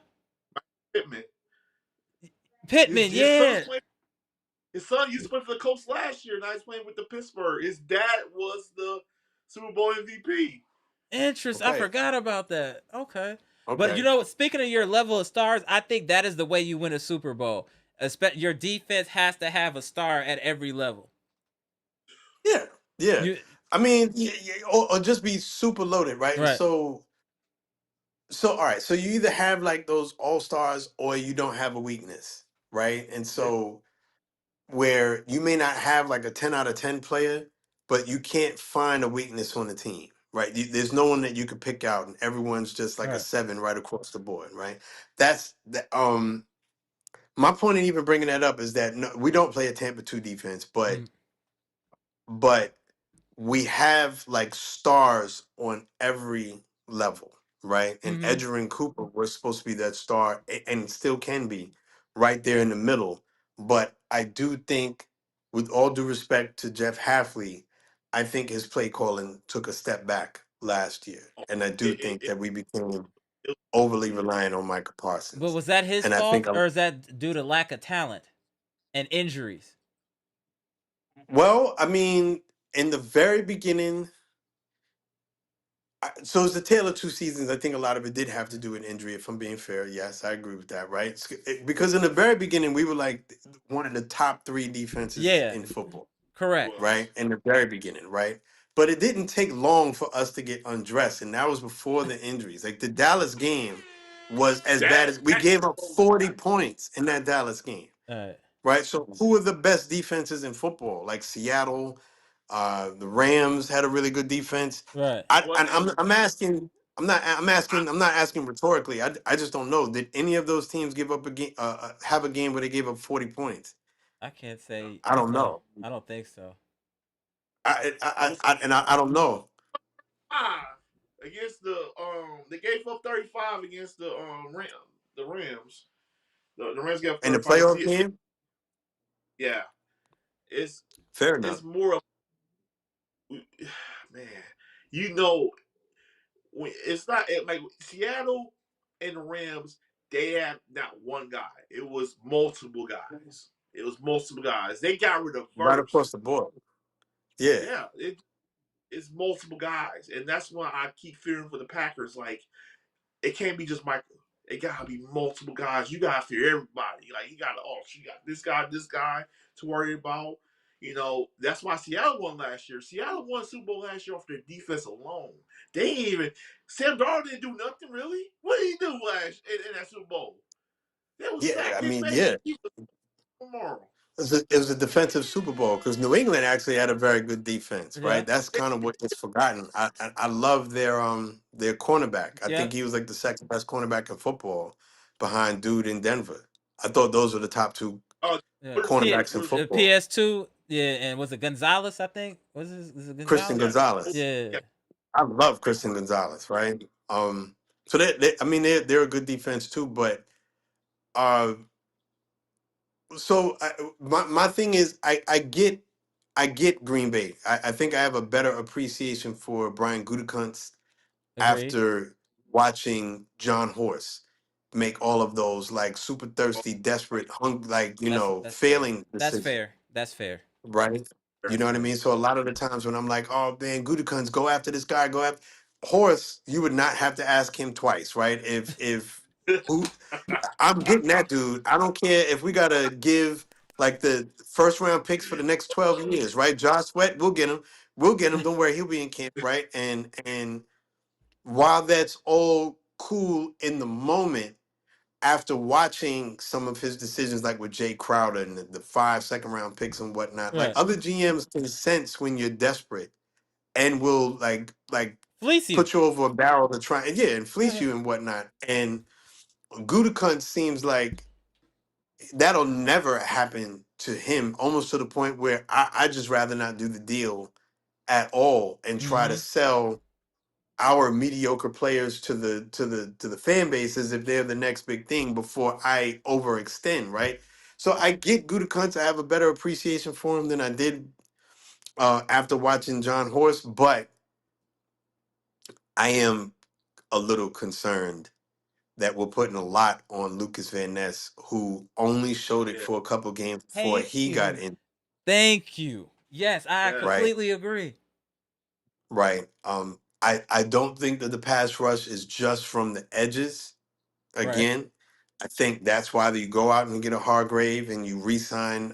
Pittman. Pittman. His son was Yeah. playing. His son used to play for the Colts last year. Now he's playing with the Pittsburgh. His dad was the Super Bowl MVP. Interesting. I okay. forgot about that. Okay. But you Okay. know, speaking of your level of stars, I think that is the way you win a Super Bowl. Your defense has to have a star at every level. Yeah. Yeah. You I mean, or just be super loaded, right? And right, so all right. So you either have like those all stars or you don't have a weakness, right? And Yeah. so where you may not have like a 10 out of 10 player, but you can't find a weakness on the team, right? There's no one that you could pick out, and everyone's just like a right. 7 right across the board, right? That's the my point in even bringing that up is that no, we don't play a Tampa 2 defense, Mm, but we have like stars on every level, right? And mm-hmm. Edgerrin Cooper was supposed to be that star and still can be right there in the middle. But I do think, with all due respect to Jeff Halfley, I think his play calling took a step back last year. And I do It, think it, that we became it, overly reliant on Micah But Parsons. was that his And I think, fault or is that due to lack of talent and injuries? well, I mean, in the very beginning, so it's the tale of two seasons. I think a lot of it did have to do with injury, if I'm being fair. Yes, I agree with that, right? Because in the very beginning, we were like one of the top three defenses Yeah, in football, correct. was. right? In the very beginning, right? But it didn't take long for us to get undressed, and that was before the injuries. Like the Dallas game was as bad as we That gave up 40 points in that Dallas game, All right. right? So who are the best defenses in football? Like Seattle, The Rams had a really good defense. Right. I'm asking. I'm not asking rhetorically. I just don't know. Did any of those teams give up a game? Have a game where they gave up 40 points? I can't say I don't no. know. I don't think so. I don't know. Against they gave up 35 against the Rams. The Rams got In the 35. playoff game, Yeah, it's fair enough. it's more of man. You know, it's not like Seattle and the Rams. They had not one guy. It was multiple guys. They got rid of Right across Verse. the board. Yeah. Yeah, it's multiple guys, and that's why I keep fearing for the Packers. Like it can't be just Micah. It gotta be multiple guys. You gotta fear everybody. Like you got this guy to worry about. You know, that's why Seattle won last year. Seattle won Super Bowl last year off their defense alone. They ain't even Sam Darnold didn't do nothing really. What did he do last in that Super Bowl? They was Yeah. sacked I his mean, face. yeah. He was tomorrow. It was a defensive Super Bowl because New England actually had a very good defense, Yeah. right? That's kind of what gets forgotten. I love their cornerback. I think Yep. he was like the second best cornerback in football behind dude in Denver. I thought those were the top two Oh, Yeah. cornerbacks in football. PS2. Yeah, and was it Gonzalez? I think was it Christian Gonzalez? yeah, Gonzalez. Yeah. yeah, I love great Christian corner. Gonzalez, right? So I mean they're a good defense too, but uh my thing is I get Green Bay. I think I have a better appreciation for Brian Gutekunst Agreed. after watching John Horst make all of those like super thirsty, desperate, like That's fair. failing That's decisions, fair. That's fair. right? You That's know what I fair. mean? So a lot of the times when I'm like, oh man, Gutekunst, go after this guy, go after Horst, you would not have to ask him twice, right? If who I'm getting that dude. I don't care if we gotta give like the first round picks for the next 12 years, right? Josh Sweat, we'll get him. We'll get him. Don't worry, he'll be in camp, right? And while that's all cool in the moment, after watching some of his decisions, like with Jay Crowder and the 5 second round picks and whatnot, like Right. other GMs can sense when you're desperate and will like Fleece you. put you over a barrel to try and fleece Right. you and whatnot. And Gutekunst seems like that'll never happen to him, almost to the point where I just rather not do the deal at all and try to Mm-hmm. sell our mediocre players to the fan bases if they're the next big thing before I overextend, right? So I get Gutekunst. I have a better appreciation for him than I did after watching John Horst, but I am a little concerned that we're putting a lot on Lucas Van Ness, who only showed it Yeah, for a couple games before Thank he got you. in. Thank you. Yes, I yeah, Right, completely agree. right. I don't think that the pass rush is just from the edges. Right. Again, I think that's why you go out and you get a Hargrave and you re-sign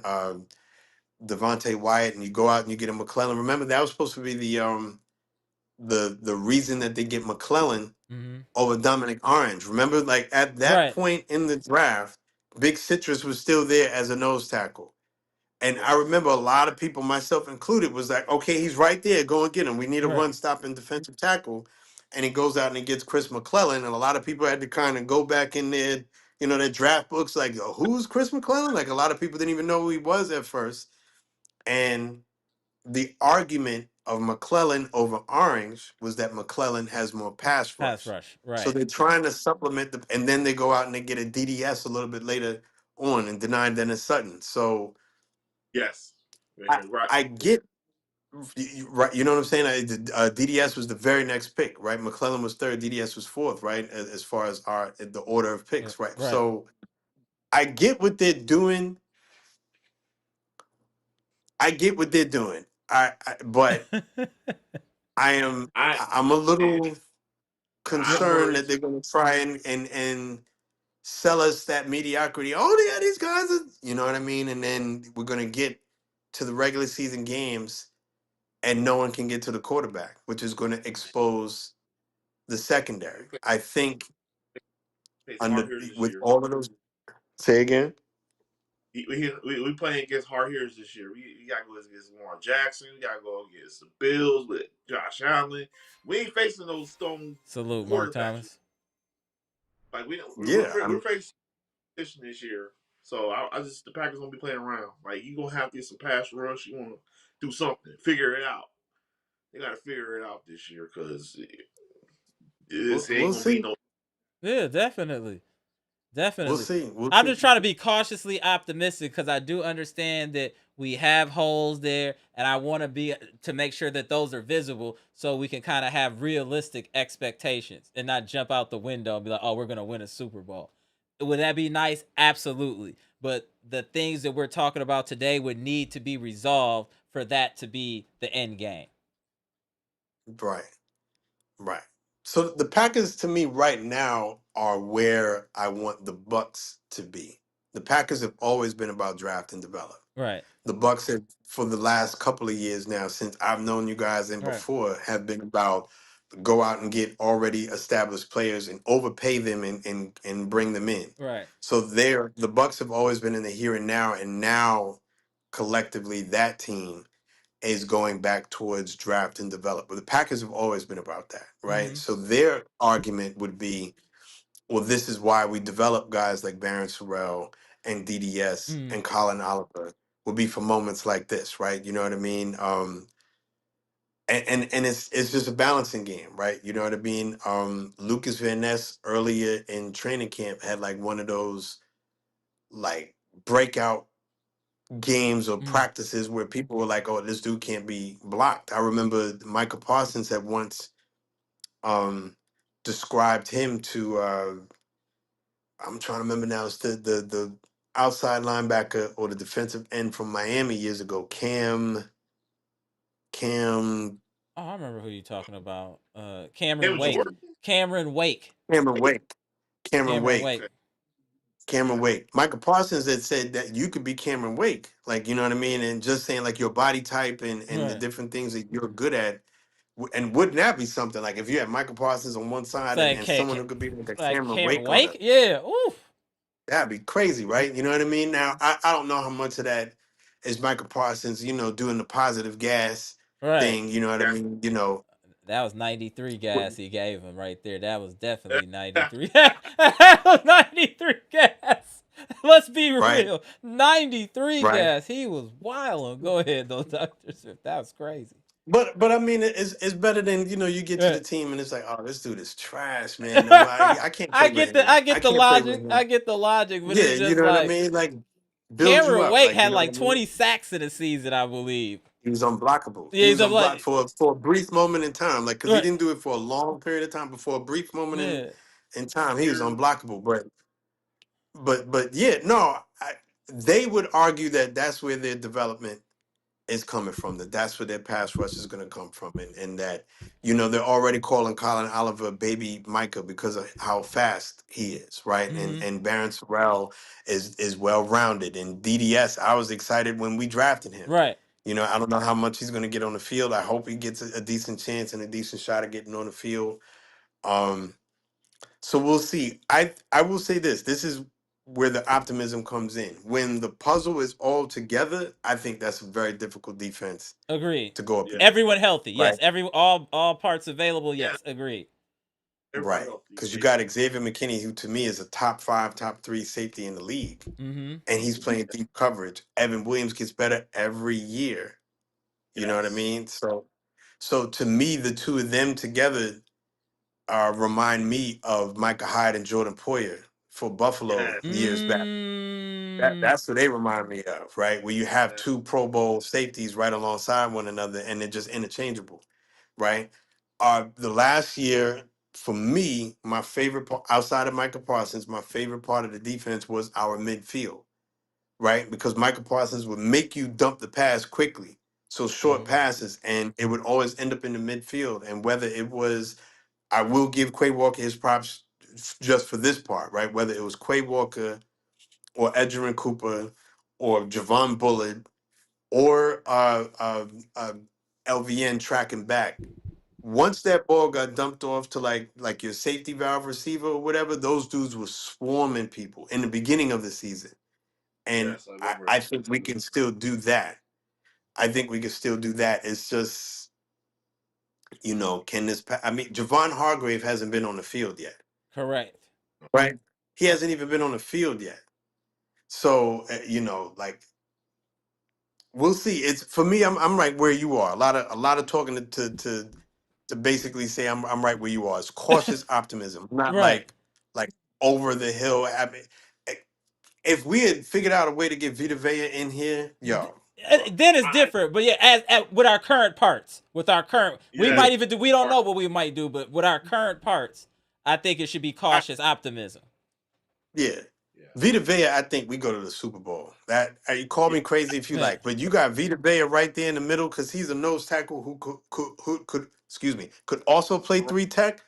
Devontae Wyatt and you go out and you get a McClellan. Remember that was supposed to be the reason that they get McClellan Mm-hmm. over Dominic Orange. Remember, like at that Right. point in the draft, Big Citrus was still there as a nose tackle. And I yes, remember a lot of people, myself included, was like, okay, he's right there. Go and get him. We need a Right. run stopping defensive tackle. And he goes out and he gets Chris McClellan. And a lot of people had to kind of go back in their draft books, like, oh, who's Chris McClellan? Like a lot of people didn't even know who he was at first. And the argument of McClellan over Orange was that McClellan has more pass Pass rush. rush. So Right. they're trying to supplement and then they go out and they get a DDS a little bit later on and deny Dennis Sutton. So yes, I, right. I get right. You know what I'm saying? DDS was the very next pick, right? McClellan was third, DDS was fourth, right? As far as the order of picks, right? Right. So I get what they're doing. I get what they're doing. But I I'm a little I'm concerned worried. that they're going to try and sell us that mediocrity. Oh yeah, these guys are, you know what I mean? And then we're going to get to the regular season games and no one can get to the quarterback, which is going to expose the secondary. I think It's hard under here this with year. all of those. Say again. We playing against hard hitters this year. We got to go against Lamar Jackson. We got to go against the Bills with Josh Allen. We ain't facing those stone Salute, Mark quarterbacks. Thomas. Like Yeah, we're facing competition this year. So I just the Packers gonna be playing around. Like you gonna have to get some pass rush. You want to do something, figure it out. They got to figure it out this year because it ain't we'll gonna be see. no. Yeah, definitely. We'll Definitely. see. We'll I'm see. just trying to be cautiously optimistic because I do understand that we have holes there, and I want to be to make sure that those are visible so we can kind of have realistic expectations and not jump out the window and be like, "Oh, we're gonna win a Super Bowl." Would that be nice? Absolutely. But the things that we're talking about today would need to be resolved for that to be the end game. Right. Right. So the Packers to me right now are where I want the Bucks to be. The Packers have always been about draft and develop. Right. The Bucks have, for the last couple of years now, since I've known you guys and Right. before, have been about go out and get already established players and overpay them and bring them in. Right. So the Bucks have always been in the here and now collectively that team is going back towards draft and develop. But the Packers have always been about that, right? Mm-hmm. So their argument would be, well, this is why we develop guys like Baron Sorrell and DDS Mm-hmm. and Colin Oliver would be for moments like this, right? You know what I mean? And it's just a balancing game, right? You know what I mean? Lucas Van Ness earlier in training camp had like one of those like breakout games or Mm-hmm. practices where people were like, "Oh, this dude can't be blocked." I remember Micah Parsons had once um, described him to. I'm trying to remember now. It's the outside linebacker or the defensive end from Miami years ago. Cam Oh, I remember who you're talking about. Cameron Cam Wake. Jordan. Cameron Wake. Cameron Wake. Cameron Cameron Wake. Wake. Okay. Cameron Yeah. Wake. Michael Parsons had said that you could be Cameron Wake, like you know what I mean, and just saying like your body type and the Right. different things that you're good at. And wouldn't that be something like if you had Michael Parsons on one side Say and someone who could be like a Cameron Cameron Wake on the Wake. Yeah. Oof. that'd be crazy, right? You know what I mean? Now I don't know how much of that is Michael Parsons, doing the positive gas Right. thing, you know what I Yeah. mean? That was 93 What- gas he gave him right there. That was Yeah. definitely 93. That was 93 gas. Let's be right, real. 93 right. gas. He was wild. Go ahead, though, Dr. Swift. That was crazy. But I mean it's better than you get to the Right. team and it's like, oh, this dude is trash, man. No, I can't play with him. I I get the can't play with logic. I him. get the logic, but Yeah, it's you just know what I like mean? Like build you Cameron up, Wake like you had know what like I mean? 20 sacks in a season, I believe. He was unblockable. Yeah, He he's was up unblocked like for a brief moment in time, like because he right. didn't do it for a long period of time. But for a brief moment Yeah. in time, he was Yeah. unblockable. But yeah, no, they would argue that that's where their development is coming from. That's where their pass rush is going to come from, and that they're already calling Colin Oliver baby Micah because of how fast he is, right? And Mm-hmm. and Baron Sorrell is well rounded, and DDS. I was excited when we drafted him. Right. I don't know how much he's going to get on the field. I hope he gets a decent chance and a decent shot at getting on the field. Um, so we'll see. I will say this. This is where the optimism comes in. When the puzzle is all together, I think that's a very difficult defense Agreed. to go up Yeah. against. Everyone healthy. Right. Yes. All parts available. Yeah. Yes. Agreed. Everybody Right. healthy. Because you Yeah. got Xavier McKinney, who to me is a top 5, top 3 safety in the league. Mm-hmm. And he's playing deep coverage. Evan Williams gets better every year. You know what I Yes. mean? So to me, the two of them together remind me of Micah Hyde and Jordan Poyer for Buffalo Yes. years back. Mm. That's what they remind me of, right? Where you have Yes. two Pro Bowl safeties right alongside one another, and they're just interchangeable, right? The last year for me, my favorite part outside of Michael Parsons, my favorite part of the defense was our midfield, right? Because Michael Parsons would make you dump the pass quickly, so short Mm-hmm. passes, and it would always end up in the midfield. And whether it was, I will give Quay Walker his props just for this part, right? Whether it was Quay Walker or Edgerrin Cooper or Javon Bullard or LVN tracking back. Once that ball got dumped off to like your safety valve receiver or whatever, those dudes were swarming people in the beginning of the season. And Yes, I I, remember. I think we can still do that. I think we can still do that. It's just, can this? I mean, Javon Hargrave hasn't been on the field yet, Correct. right? He hasn't even been on the field yet. So, like we'll see. It's for me. I'm right where you are. A lot of talking to basically say I'm right where you are. It's cautious optimism, not Right. like over the hill. I mean, eh, if we had figured out a way to get Vita Vea in here, yo, bro, Then it's I different. But yeah, as with our current parts, we yes, yeah, might even do. We don't part. know what we might do, but with our current parts, I think it should be I, cautious optimism. yeah. Yeah, Vita Vea, I think we go to the Super Bowl. That you call yeah, me crazy if you Yeah. like, but you got Vita Vea right there in the middle because he's a nose tackle who could excuse me could also play right. three tech.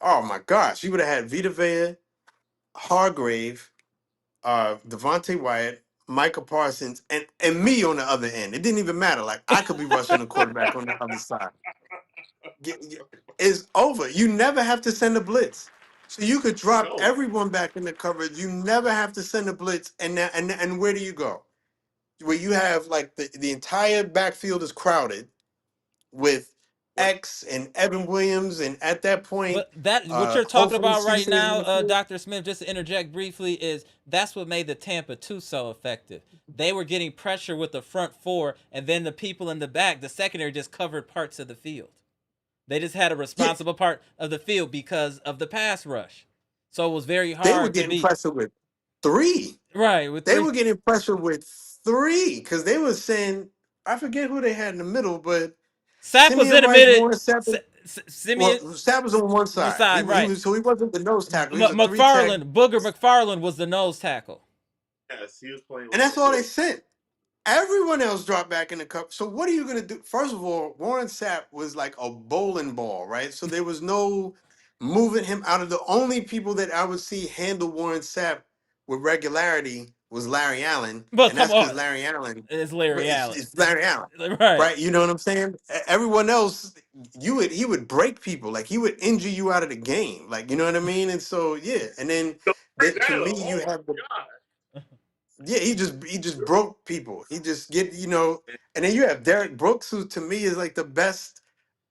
Oh my gosh, you would have had Vita Vea, Hargrave, Devontae Wyatt, Micah Parsons, and me on the other end. It didn't even matter. Like I could be rushing the quarterback on the other side. It's over. You never have to send a blitz. So you could drop No, everyone back in the coverage. You never have to send a blitz. And where do you go? Where you have like the entire backfield is crowded with what? X and Evan Williams, and at that point, But that what you're talking hopefully about right Cisse is in now, the field. Dr. Smith, just to interject briefly, is that's what made the Tampa 2 so effective. They were getting pressure with the front four, and then the people in the back, the secondary, just covered parts of the field. They just had a Yeah, responsible part of the field because of the pass rush. So it was very they were hard to getting beat. pressure with three. Right, with They three. were getting pressure with three because they were saying, I forget who they had in the middle, but Sapp was Simeon in the Rice, minute. Warren Sapp. Well, Simeon Sapp was on one side. He, side, he right. was so he wasn't the nose tackle. He was a three tech, McFarland, Booger McFarland was the nose tackle. Yes, he was playing and with that's all they LaFleur. sent. Everyone else dropped back in the cup. So what are you gonna do? First of all, Warren Sapp was like a bowling ball, right? So there was no moving him out of the only people that I would see handle Warren Sapp with regularity was Larry Allen, But and come that's because on, Larry Allen, it's Larry Allen. it's Larry Allen, Right. right? You know what I'm saying? Everyone else, he would break people, like he would injure you out of the game, like you know what I mean? And so yeah, and then Don't bring to that me, up. you Oh have the my yeah, he just broke people. He just god! and then you have Derek Brooks, who to me is like the best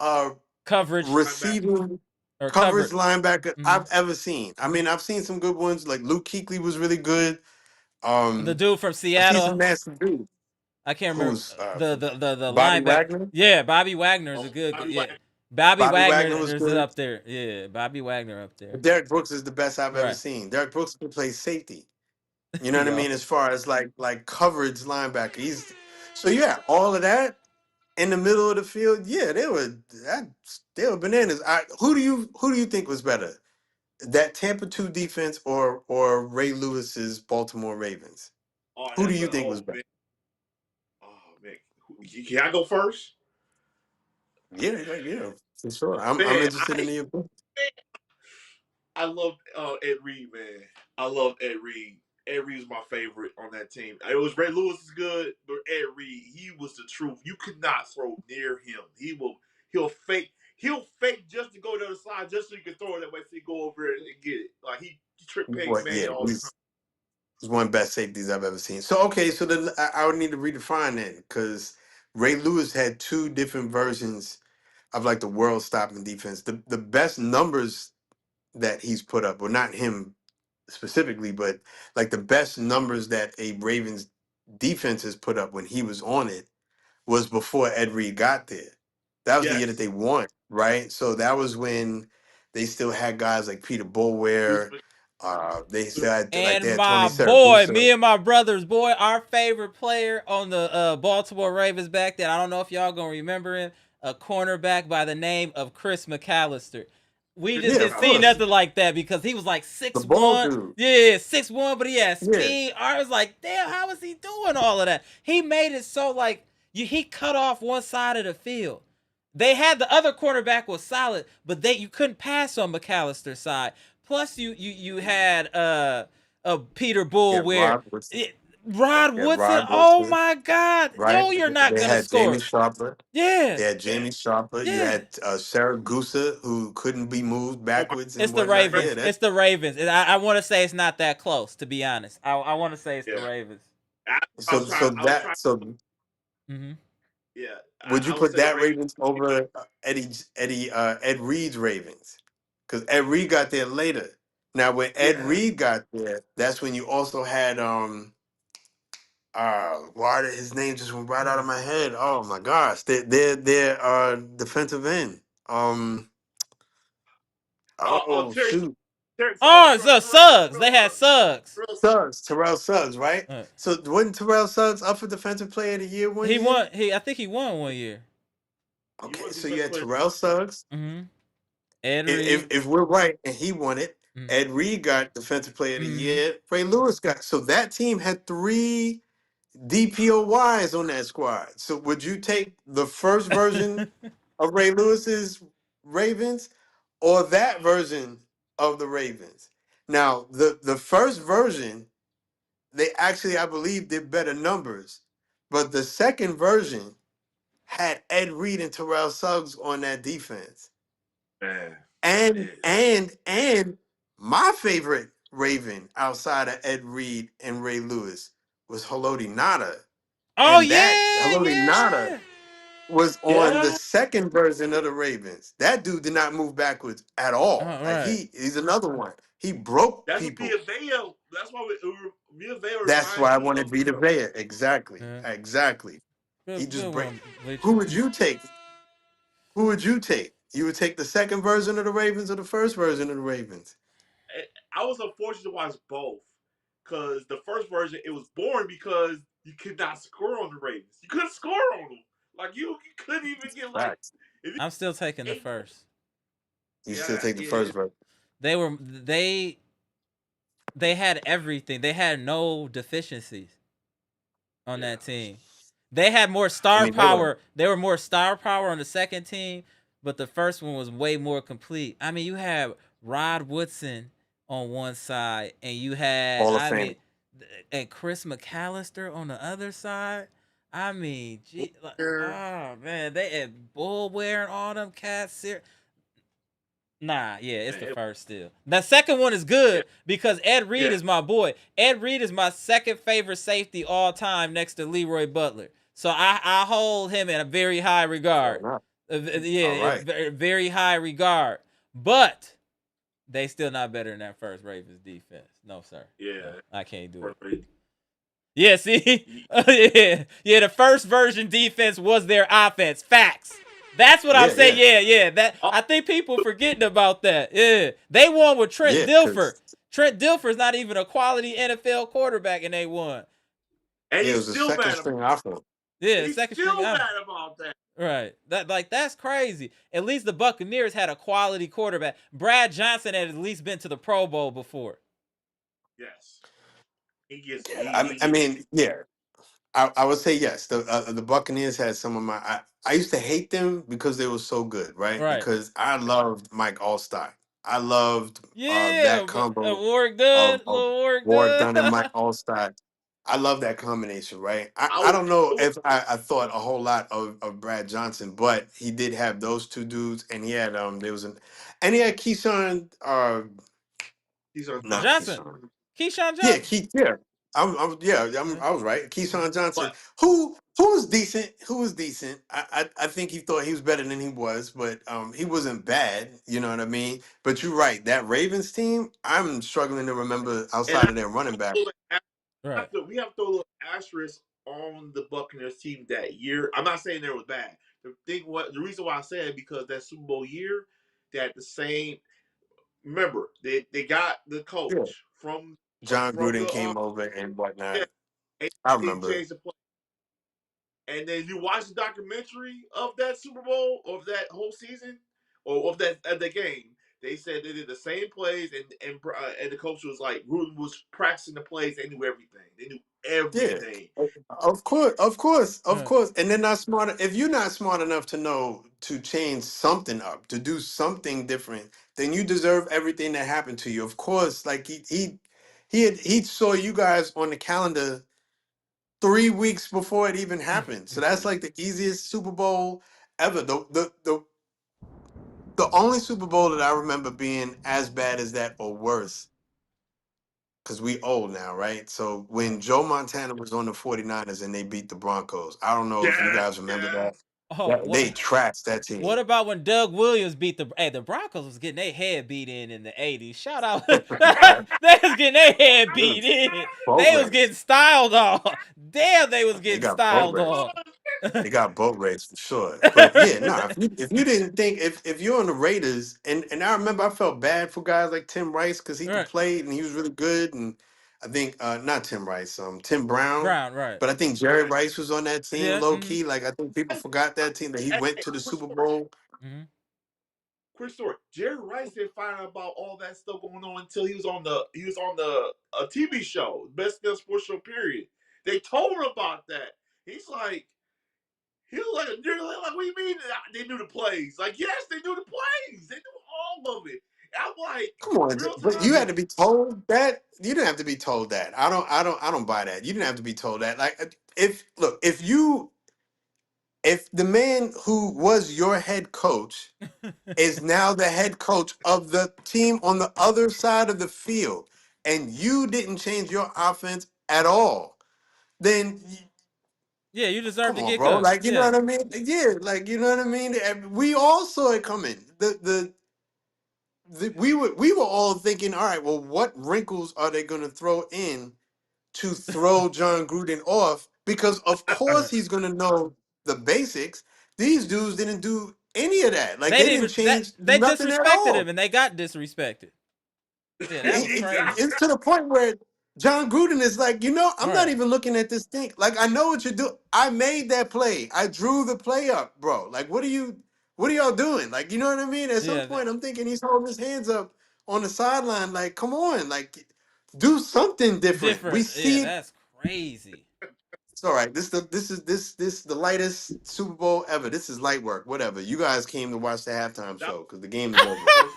uh Coverage Linebacker. receiving or coverage covered. linebacker Hmm. I've ever seen. I mean, I've seen some good ones. Like Luke Kuechly was really good. The Um, dude from I've seen some Seattle, nasty dudes. I can't remember Who's the Bobby linebacker. Wagner? Yeah, Bobby Wagner is Oh, a good. Bobby Yeah, Wagner. Bobby Bobby Wagner Wagner was is good. up there. Yeah, Bobby Wagner up there. But Derek Brooks is the best I've ever Right. seen. Derek Brooks can play safety. You know what I Yo. mean? As far as like coverage linebacker, he's so yeah, all of that in the middle of the field, yeah, they were bananas. Who do you think was better, that Tampa 2 defense or Ray Lewis's Baltimore Ravens? Oh, Who do that's you a think was oh better? man. Oh man. Can I go first? Yeah, for sure. I'm Man, interested in the opinion. I love Ed Reed, man. I love Ed Reed. Ed Reed was my favorite on that team. It was Ray Lewis is good, but Ed Reed, he was the truth. You could not throw near him. He'll fake just to go to the other side just so you can throw it that way so you go over it and get it. Like he trick Peyton But Manning yeah, all the time. he's one of the best safeties I've ever seen. So okay, so then I would need to redefine that because Ray Lewis had two different versions of like the world stopping defense. The best numbers that he's put up, well, not him specifically, but like the best numbers that a Ravens defense has put up when he was on it was before Ed Reed got there. That was the year that Yes. they won, right? So that was when they still had guys like Peter He was Bulware. They still had like they And had Tony my boy, Siragusa. me and my brothers, boy, our favorite player on the Baltimore Ravens back then. I don't know if y'all gonna remember him. A cornerback by the name of Chris McAllister. We Chris just Yeah, didn't of see McAllister. course, nothing like that because he was like the six ball one. dude. Yeah, 6'1", but he had Yeah, speed. I was like, damn, how was he doing all of that? He made it so like he cut off one side of the field. They had the other quarterback was solid, but you couldn't pass on McAllister's side. Plus, you had Peter Bull yeah, where Rod was. Rod They had Woodson. Rod Oh Woodson, my God. right? Yo, you're not They gonna had Jamie score. Sharper. Yeah. They had Jamie Sharper. You Yeah. had Sarah Gusa, who couldn't be moved Oh my backwards It's and the whatnot. God. Yeah, Ravens. that It's the Ravens. And I want to say it's not that close, to be honest. I want to say it's the Yeah. Ravens. I was trying. I was trying. so Mm-hmm. Yeah. would you I would put say the that Ravens. Ravens over Ed Reed's Ravens? Because Ed Reed got there later. Now when Ed Yeah. Reed got there, that's when you also had why did his name just went right Let out me of my see. head? Oh my gosh, they're defensive end. Terry. Shoot, Oh, it's Suggs. They had Suggs. Terrell Suggs, right? Uh, So wasn't Terrell Suggs up for Defensive Player of the Year one he year? won. I think he won 1 year. You Okay, want so you defensive had player? Terrell Suggs. Mm-hmm. Ed If Reed. if we're right and he won it, Mm-hmm. Ed Reed got Defensive Player of the Mm-hmm. Year. Ray Lewis got. So that team had three DPOYs on that squad. So would you take the first version of Ray Lewis's Ravens or that version of the Ravens? Now, the first version, they actually, I believe, did better numbers. But the second version had Ed Reed and Terrell Suggs on that defense. Man. And Yeah. and my favorite Raven outside of Ed Reed and Ray Lewis was Haloti Nada. Oh And that yeah, Haloti Nada yeah. was on the Yeah. second version of the Ravens. That dude did not move backwards at all. Like Right. he's another one. He broke That's what people. Via Vea. That's why Via Vea That's reminds why I me wanted of Vita him. Vea. Exactly. Yeah. Exactly. He Good, just good break. one, Who Bleacher. would you take? Who would you take? You would take the second version of the Ravens or the first version of the Ravens? I was unfortunate to watch both because the first version it was boring because you could not score on the Ravens. You couldn't score on them. Like you couldn't even get like Facts. if you I'm still taking the eight. first. You still Yeah, take the yeah, first version. They had everything. They had no deficiencies on yeah. that team. They had more I star mean, they were power. They were more star power on the second team, but the first one was way more complete. I mean, you had Rod Woodson on one side, and you had, Hall of I mean, Fame. and Chris McAllister on the other side. I mean, gee, like, Sure. oh man, they had Bull wearing all them cats. Nah, yeah, it's the Man, first still. The second one is yeah, good because Ed Reed yeah. is my boy. Ed Reed is my second favorite safety all time next to Leroy Butler. So I hold him in a very high Fair regard. enough. All Yeah, right. very high regard. But they still not better than that first Ravens defense. No, sir. No, Yeah. I can't do it. Perfect. Yeah, see? Yeah, the first version defense was their offense. Facts. That's what I'm Yeah, saying. yeah, Yeah. That Oh, I think people forgetting about that. Yeah. They won with Trent yeah. Dilfer. Because Trent Dilfer's not even a quality NFL quarterback, and they won. and yeah, it he's was a still second mad. string offense. Yeah, He's second string still out. mad about that. Right. That's crazy. At least the Buccaneers had a quality quarterback. Brad Johnson had at least been to the Pro Bowl before. Yes. He gets Yeah, I he mean, yeah. I would say yes. The Buccaneers had some of my. I used to hate them because they were so good, right? Right. Because I loved Mike Allstott. I loved Yeah, that combo Warwick Dunn, of little Warwick Warwick Dunn and Dunn. Mike Allstott. I love that combination, right? I I don't know was if I thought a whole lot of Brad Johnson, but he did have those two dudes, and he had there was an and he had Keyshawn these are not Johnson. Johnson. Keyshawn. Keyshawn Yeah, Johnson. Yeah. Yeah. I was right. Keyshawn Johnson, But who was decent, I think he thought he was better than he was, but he wasn't bad. You know what I mean? But you're right. That Ravens team, I'm struggling to remember and outside of their running back. Right. we have to throw a little asterisk on the Buccaneers team that year. I'm not saying they were bad. The reason why I say it because that Super Bowl year, that the same. Remember, they got the Yeah. coach John from Gruden the came over and yeah, whatnot. and I they remember. changed the play. And then you watch the documentary of that Super Bowl, of that whole season, or of that of the game. They said they did the same plays, and the coach was like, Gruden was practicing the plays. They knew everything. They knew Yeah. everything. Of Right. course. And they're not smart. If you're not smart enough to know to change something up, to do something different, then you deserve everything that happened to you. Of course, like he saw you guys on the calendar 3 weeks before it even happened. So that's like the easiest Super Bowl ever. The only Super Bowl that I remember being as bad as that or worse, because we old now, right? So when Joe Montana was on the 49ers and they beat the Broncos, I don't know if you guys remember that. Oh, They trashed that what team. about when Doug Williams beat the Broncos was getting their head beat in the 80s. Shout out. Right? They was getting their head beat in. Boat They was race. getting styled on. Damn, they was They getting got boat styled race. on. They got boat race for sure. But yeah, nah, if you didn't think if you're on the Raiders, and I remember I felt bad for guys like Tim Rice because he could Right. play and he was really good. And I think not Tim Rice, Tim Brown. Brown, right. But I think Jerry Rice was on that team Yeah. low key. Like I think people forgot that team that he went to the Super Bowl. Quick story. Jerry Rice didn't find out about all that stuff going on until he was on the a TV show, Best Damn Sports Show. Period. They told him about that. He's like, he was like, like, what do you mean they knew the plays? Like, yes, they knew the plays. They knew all of it. I'm like, Come on, real but time. you had to be told that. You didn't have to be told that. I don't buy that. You didn't have to be told that. Like, if the man who was your head coach is now the head coach of the team on the other side of the field, and you didn't change your offense at all, then Yeah, you deserve come to on, get bro. cooked. Like, you know Yeah. what I mean? Yeah, like, you know what I mean. And we all saw it coming. We were all thinking, all right, well, what wrinkles are they going to throw in to throw John Gruden off? Because of course Right. he's going to know the basics. These dudes didn't do any of that. Like They they didn't didn't even that change they nothing at disrespected all. him and they got disrespected. Yeah, that was crazy. It's to the point where John Gruden is like, I'm not Right. even looking at this thing. Like, I know what you do. I made that play. I drew the play up, bro. Like, what are y'all doing? Like, you know what I mean? At some Yeah. point, I'm thinking he's holding his hands up on the sideline. Like, come on, like, do something different. We Different. Yeah, see it. that's crazy. It's all right. This the lightest Super Bowl ever. This is light work. Whatever. You guys came to watch the halftime That show because the game is over. was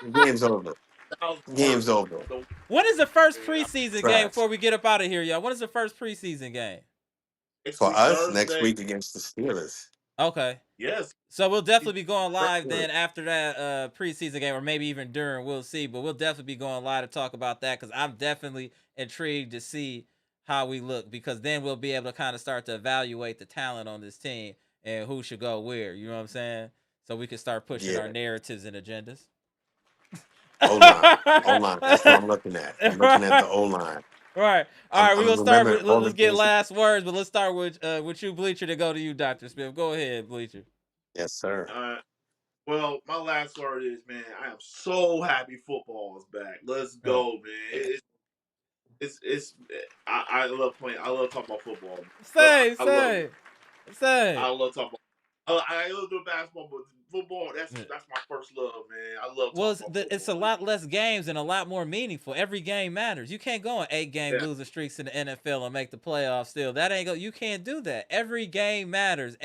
The game's over. the The worst. game's over. When is the first Man, preseason game Trash. before we get up out of here, y'all? When is the first preseason game? next For week us, next Thursday. week against the Steelers. Okay. Yes. So we'll definitely be going live Right. then after that preseason game, or maybe even during. We'll see, but we'll definitely be going live to talk about that because I'm definitely intrigued to see how we look because then we'll be able to kind of start to evaluate the talent on this team and who should go where. You know what I'm saying? So we can start pushing our Yeah. narratives and agendas. O line. O line. That's what I'm looking at. I'm looking at the Right. O line. Right. All I'm, right. We're I'm gonna start remembering with all the let's get things. last words, but let's start with you, Bleacher, to go to you, Dr. Smith. Go ahead, Bleacher. Yes, sir. Well, my last word is, man, I am so happy football is back. Let's Right. go, man. It's I love playing. I love talking about football. Say, I love it. say. I love talking about. I love doing basketball, but football that's my first love, man. I love Well, talking about football. it's a lot less games and a lot more meaningful. Every game matters. You can't go on 8-game Yeah, losing streaks in the NFL and make the playoffs. Still, that ain't go. You can't do that. Every game matters.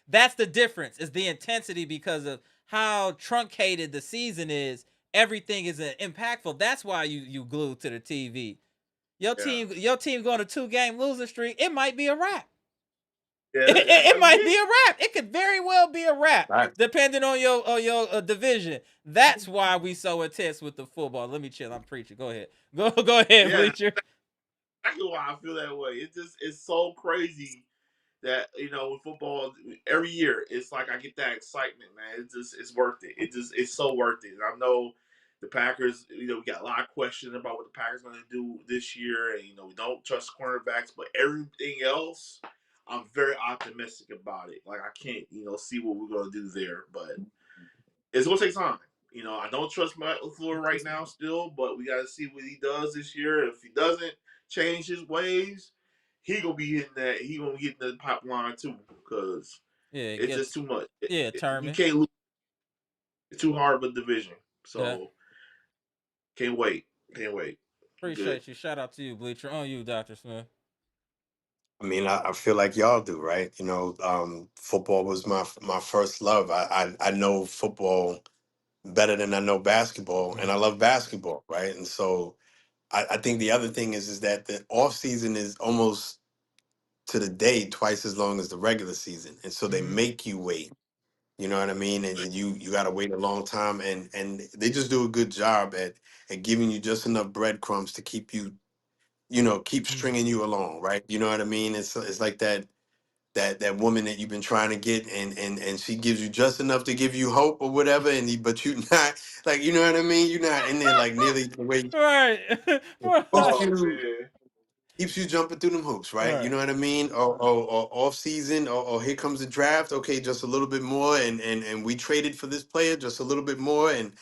That's the difference. Is the intensity because of how truncated the season is. Everything is impactful. That's why you glued to the TV. Your team going to 2-game losing streak. It might be a wrap. yeah, It might be a wrap. It could very well be a wrap, Right. depending on your division. That's why we so intense with the football. Let me chill. I'm preaching. Go ahead. Go ahead, yeah. Bleacher. Exactly why I feel that way. It's so crazy that with football every year it's like I get that excitement, man. It's worth it. It's so worth it. And I know the Packers. We got a lot of questions about what the Packers are going to do this year, and we don't trust cornerbacks, but everything else, I'm very optimistic about it. Like I can't see what we're going to do there, but it's going to take time. I don't trust LaFleur right now still, but we got to see what he does this year. If he doesn't change his ways, he gonna be hitting that. He gonna get in the pipeline too, because it's just too much. You Terman. can't lose. It's too hard of a division. Yeah. So can't wait. Can't wait. Appreciate you. Shout out to you, Bleacher. On you, Dr. Smith. I mean, I feel like y'all do, right? Football was my first love. I know football better than I know basketball, and I love basketball, right? And so I think the other thing is that the off season is almost to the day twice as long as the regular season, and so they make you wait. You know what I mean? And you got to wait a long time, and they just do a good job at giving you just enough breadcrumbs to keep you, keep stringing you along, right? You know what I mean? It's like that woman that you've been trying to get, and she gives you just enough to give you hope or whatever, but you not like, you know what I mean? You're not in there like nearly the way Right. keeps Oh you man. keeps you jumping through them hoops, right? You Right. know what I mean? Or off season, or here comes the draft. Okay, just a little bit more, and we traded for this player just a little bit more, and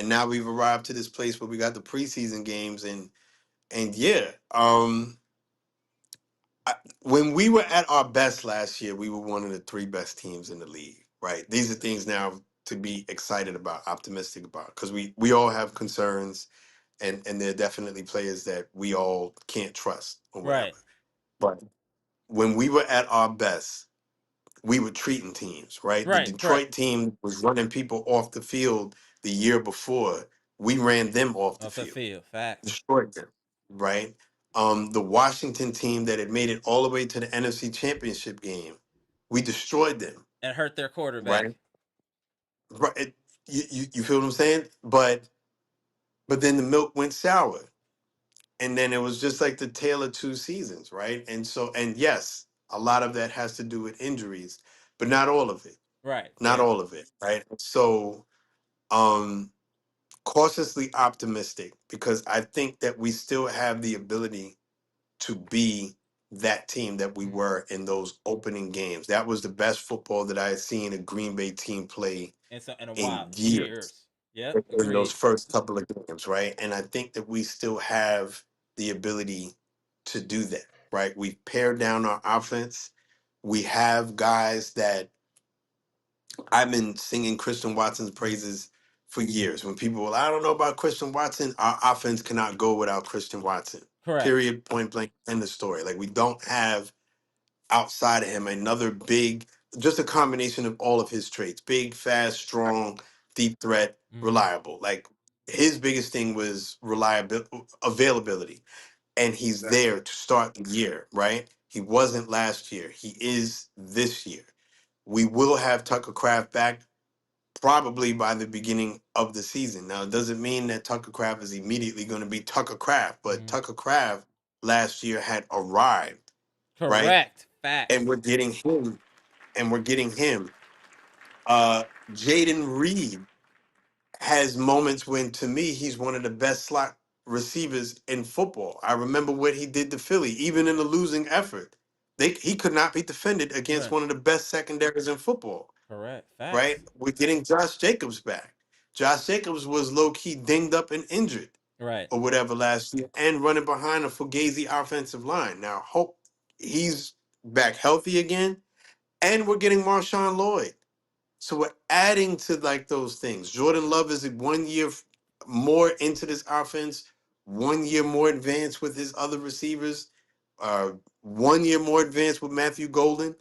now we've arrived to this place where we got the preseason games, and yeah, when we were at our best last year, we were one of the three best teams in the league, right? These are things now to be excited about, optimistic about, because we all have concerns, and there are definitely players that we all can't trust or whatever. Right. But when we were at our best, we were treating teams, right? The Right. Right. Detroit team was running people off the field the year before. We ran them off the Off the field, field. Facts. destroyed them, right? The Washington team that had made it all the way to the NFC Championship game, we destroyed them, And hurt their quarterback. right? Right. You feel what I'm saying? But then the milk went sour, and then it was just like the tale of two seasons, right? And yes, a lot of that has to do with injuries, but not all of it. Right. Not Fair. all of it, right? So, um, cautiously optimistic, because I think that we still have the ability to be that team that we were in those opening games. That was the best football that I had seen a Green Bay team play And so in a in while. years, Years. Yep. in those Agreed. first couple of games, right? And I think that we still have the ability to do that, right? We've pared down our offense. We have guys that I've been singing Christian Watson's praises for years. When people, well, I don't know about Christian Watson, our offense cannot go without Christian Watson. Correct. Period, point blank, end of story. Like, we don't have outside of him another big, just a combination of all of his traits: big, fast, strong, deep threat, reliable. Like, his biggest thing was reliability, availability, and he's there to start the year, right? He wasn't last year. He is this year. We will have Tucker Craft back probably by the beginning of the season. Now, it doesn't mean that Tucker Craft is immediately going to be Tucker Craft, but Tucker Craft last year had arrived, right? Correct. And Facts. we're getting him, and we're getting him. Jaden Reed has moments when, to me, he's one of the best slot receivers in football. I remember what he did to Philly, even in a losing effort. He could not be defended against Right. one of the best secondaries in football, Correct. right? Facts. We're getting Josh Jacobs back. Josh Jacobs was low key dinged up and injured Right. or whatever last year, and running behind a Fugazi offensive line. Now, hope he's back healthy again, and we're getting Marshawn Lloyd. So we're adding to like those things. Jordan Love is 1 year more into this offense, 1 year more advanced with his other receivers, 1 year more advanced with Matthew Golden.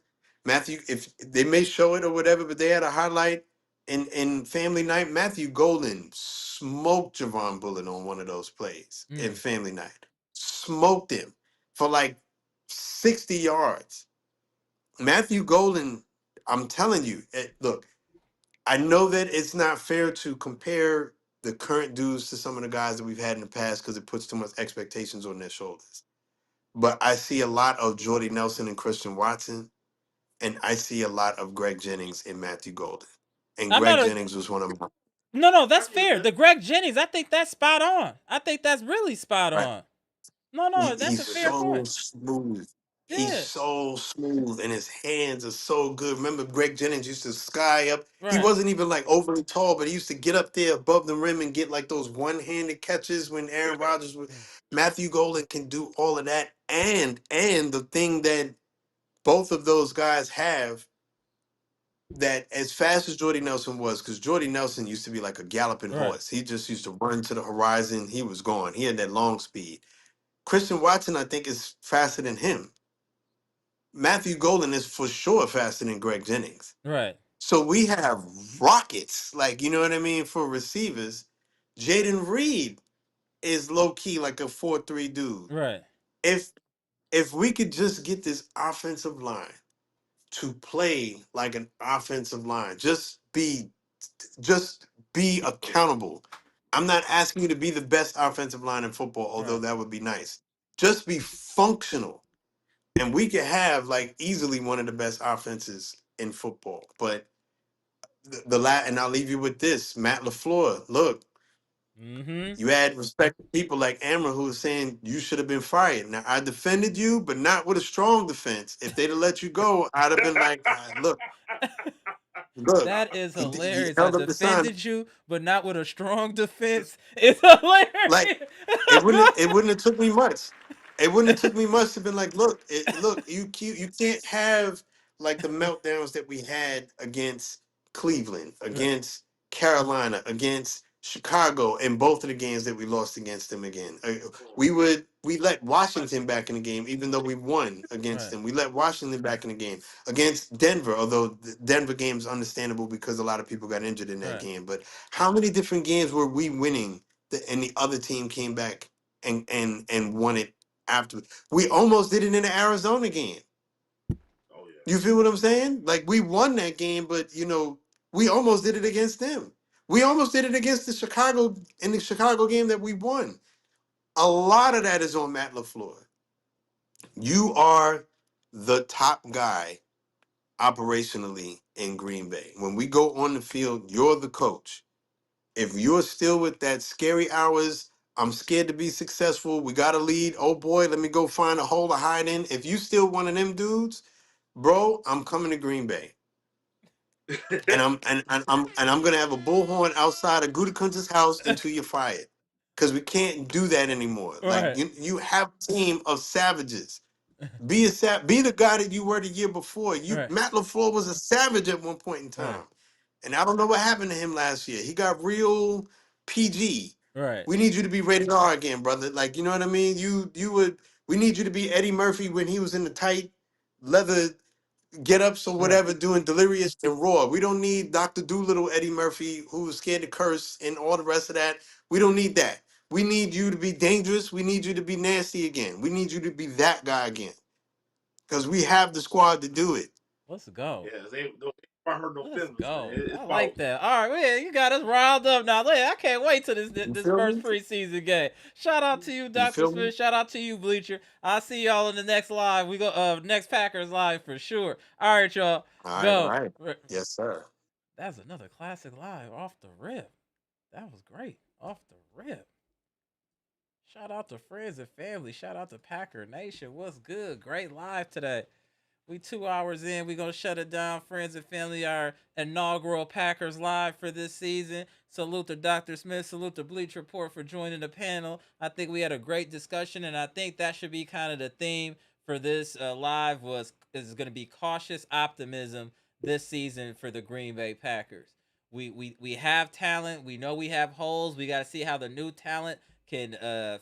Matthew, if they may show it or whatever, but they had a highlight in Family Night. Matthew Golden smoked Javon Bullet on one of those plays in Family Night. Smoked him for like 60 yards. Matthew Golden, I'm telling you, look, I know that it's not fair to compare the current dudes to some of the guys that we've had in the past because it puts too much expectations on their shoulders. But I see a lot of Jordy Nelson and Christian Watson, and I see a lot of Greg Jennings and Matthew Golden. And I'm Greg not a. Jennings was one of my No, that's fair. The Greg Jennings, I think that's spot on. I think that's really spot right. on. No, that's a He's fair so point. smooth. He's Yeah. so smooth, and his hands are so good. Remember, Greg Jennings used to sky up. He Right. wasn't even like overly tall, but he used to get up there above the rim and get like those one-handed catches when Aaron Rodgers was. Matthew Golden can do all of that, and the thing that both of those guys have, that as fast as Jordy Nelson was, because Jordy Nelson used to be like a galloping Right. horse. He just used to run to the horizon. He was gone. He had that long speed. Christian Watson, I think, is faster than him. Matthew Golden is for sure faster than Greg Jennings. Right. So we have rockets, like, you know what I mean, for receivers. Jaden Reed is low key like a 4-3 dude. Right. If if we could just get this offensive line to play like an offensive line, just be accountable. I'm not asking you to be the best offensive line in football, although that would be nice. Just be functional. And we could have like easily one of the best offenses in football. But and I'll leave you with this. Matt LaFleur, look, you had respect to people like Amara who was saying you should have been fired. Now I defended you, but not with a strong defense. If they'd have let you go, I'd have been like, look, That is he hilarious. I held up the sign. defended you, but not with a strong defense. It's hilarious. Like it wouldn't have took me much. It wouldn't have took me much to been like, look, you can't have like the meltdowns that we had against Cleveland, against Carolina, against Chicago, in both of the games that we lost against them again. We let Washington back in the game, even though we won against them. We let Washington back in the game against Denver, although the Denver game is understandable because a lot of people got injured in that game. But how many different games were we winning? And the other team came back and won it after. We almost did it in the Arizona game. Oh yeah. You feel what I'm saying? Like we won that game, but we almost did it against them. We almost did it against the Chicago game that we won. A lot of that is on Matt LaFleur. You are the top guy operationally in Green Bay. When we go on the field, you're the coach. If you're still with that scary hours, I'm scared to be successful. We got a lead. Oh boy, let me go find a hole to hide in. If you still one of them dudes, bro, I'm coming to Green Bay. And I'm gonna have a bullhorn outside of Gutekunst's house until you're fired. Because we can't do that anymore. Like you have a team of savages. Be the guy that you were the year before. Matt LaFleur was a savage at one point in time. And I don't know what happened to him last year. He got real PG. We need you to be rated R again, brother. Like, you know what I mean? We need you to be Eddie Murphy when he was in the tight leather get-ups or whatever, doing Delirious and Raw. We don't need Dr. Doolittle Eddie Murphy who was scared to curse and all the rest of that. We don't need that. We need you to be dangerous. We need you to be nasty again. We need you to be that guy again. Because we have the squad to do it. Let's go. Yeah, they don't hurt no Let's feelings, go. man. It's I like about that. All right, man, you got us riled up now. I can't wait till You this feel first me? preseason game. Shout out to you, You Dr. feel me? Smith. Shout out to you, Bleacher. I'll see y'all in the next live. We go next Packers live for sure. All right, y'all. All Go. right. Yes, sir. That's another classic live off the rip. That was great. Off the rip. Shout out to friends and family. Shout out to Packer Nation. What's good? Great live today. We 2 hours in. We gonna shut it down. Friends and family, our inaugural Packers live for this season. Salute to Dr. Smith. Salute to Bleacher Report for joining the panel. I think we had a great discussion, and I think that should be kind of the theme for this live is going to be cautious optimism this season for the Green Bay Packers. We have talent. We know we have holes. We got to see how the new talent can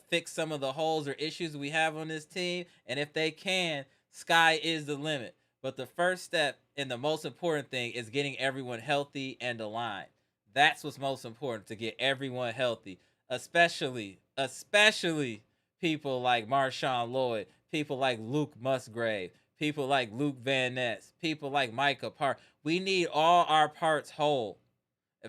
fix some of the holes or issues we have on this team, and if they can, sky is the limit. But the first step and the most important thing is getting everyone healthy and aligned. That's what's most important, to get everyone healthy, especially people like Marshawn Lloyd, people like Luke Musgrave, people like Luke Van Ness, people like Micah We need all our parts whole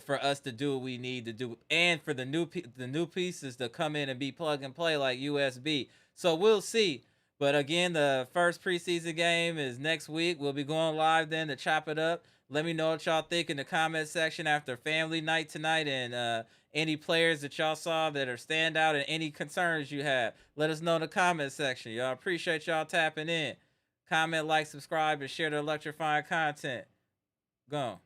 for us to do what we need to do, and for the new pieces to come in and be plug and play like USB. So we'll see. But again, the first preseason game is next week. We'll be going live then to chop it up. Let me know what y'all think in the comment section after family night tonight, and any players that y'all saw that are standout and any concerns you have. Let us know in the comment section. Y'all, appreciate y'all tapping in. Comment, like, subscribe, and share the electrifying content. Go on.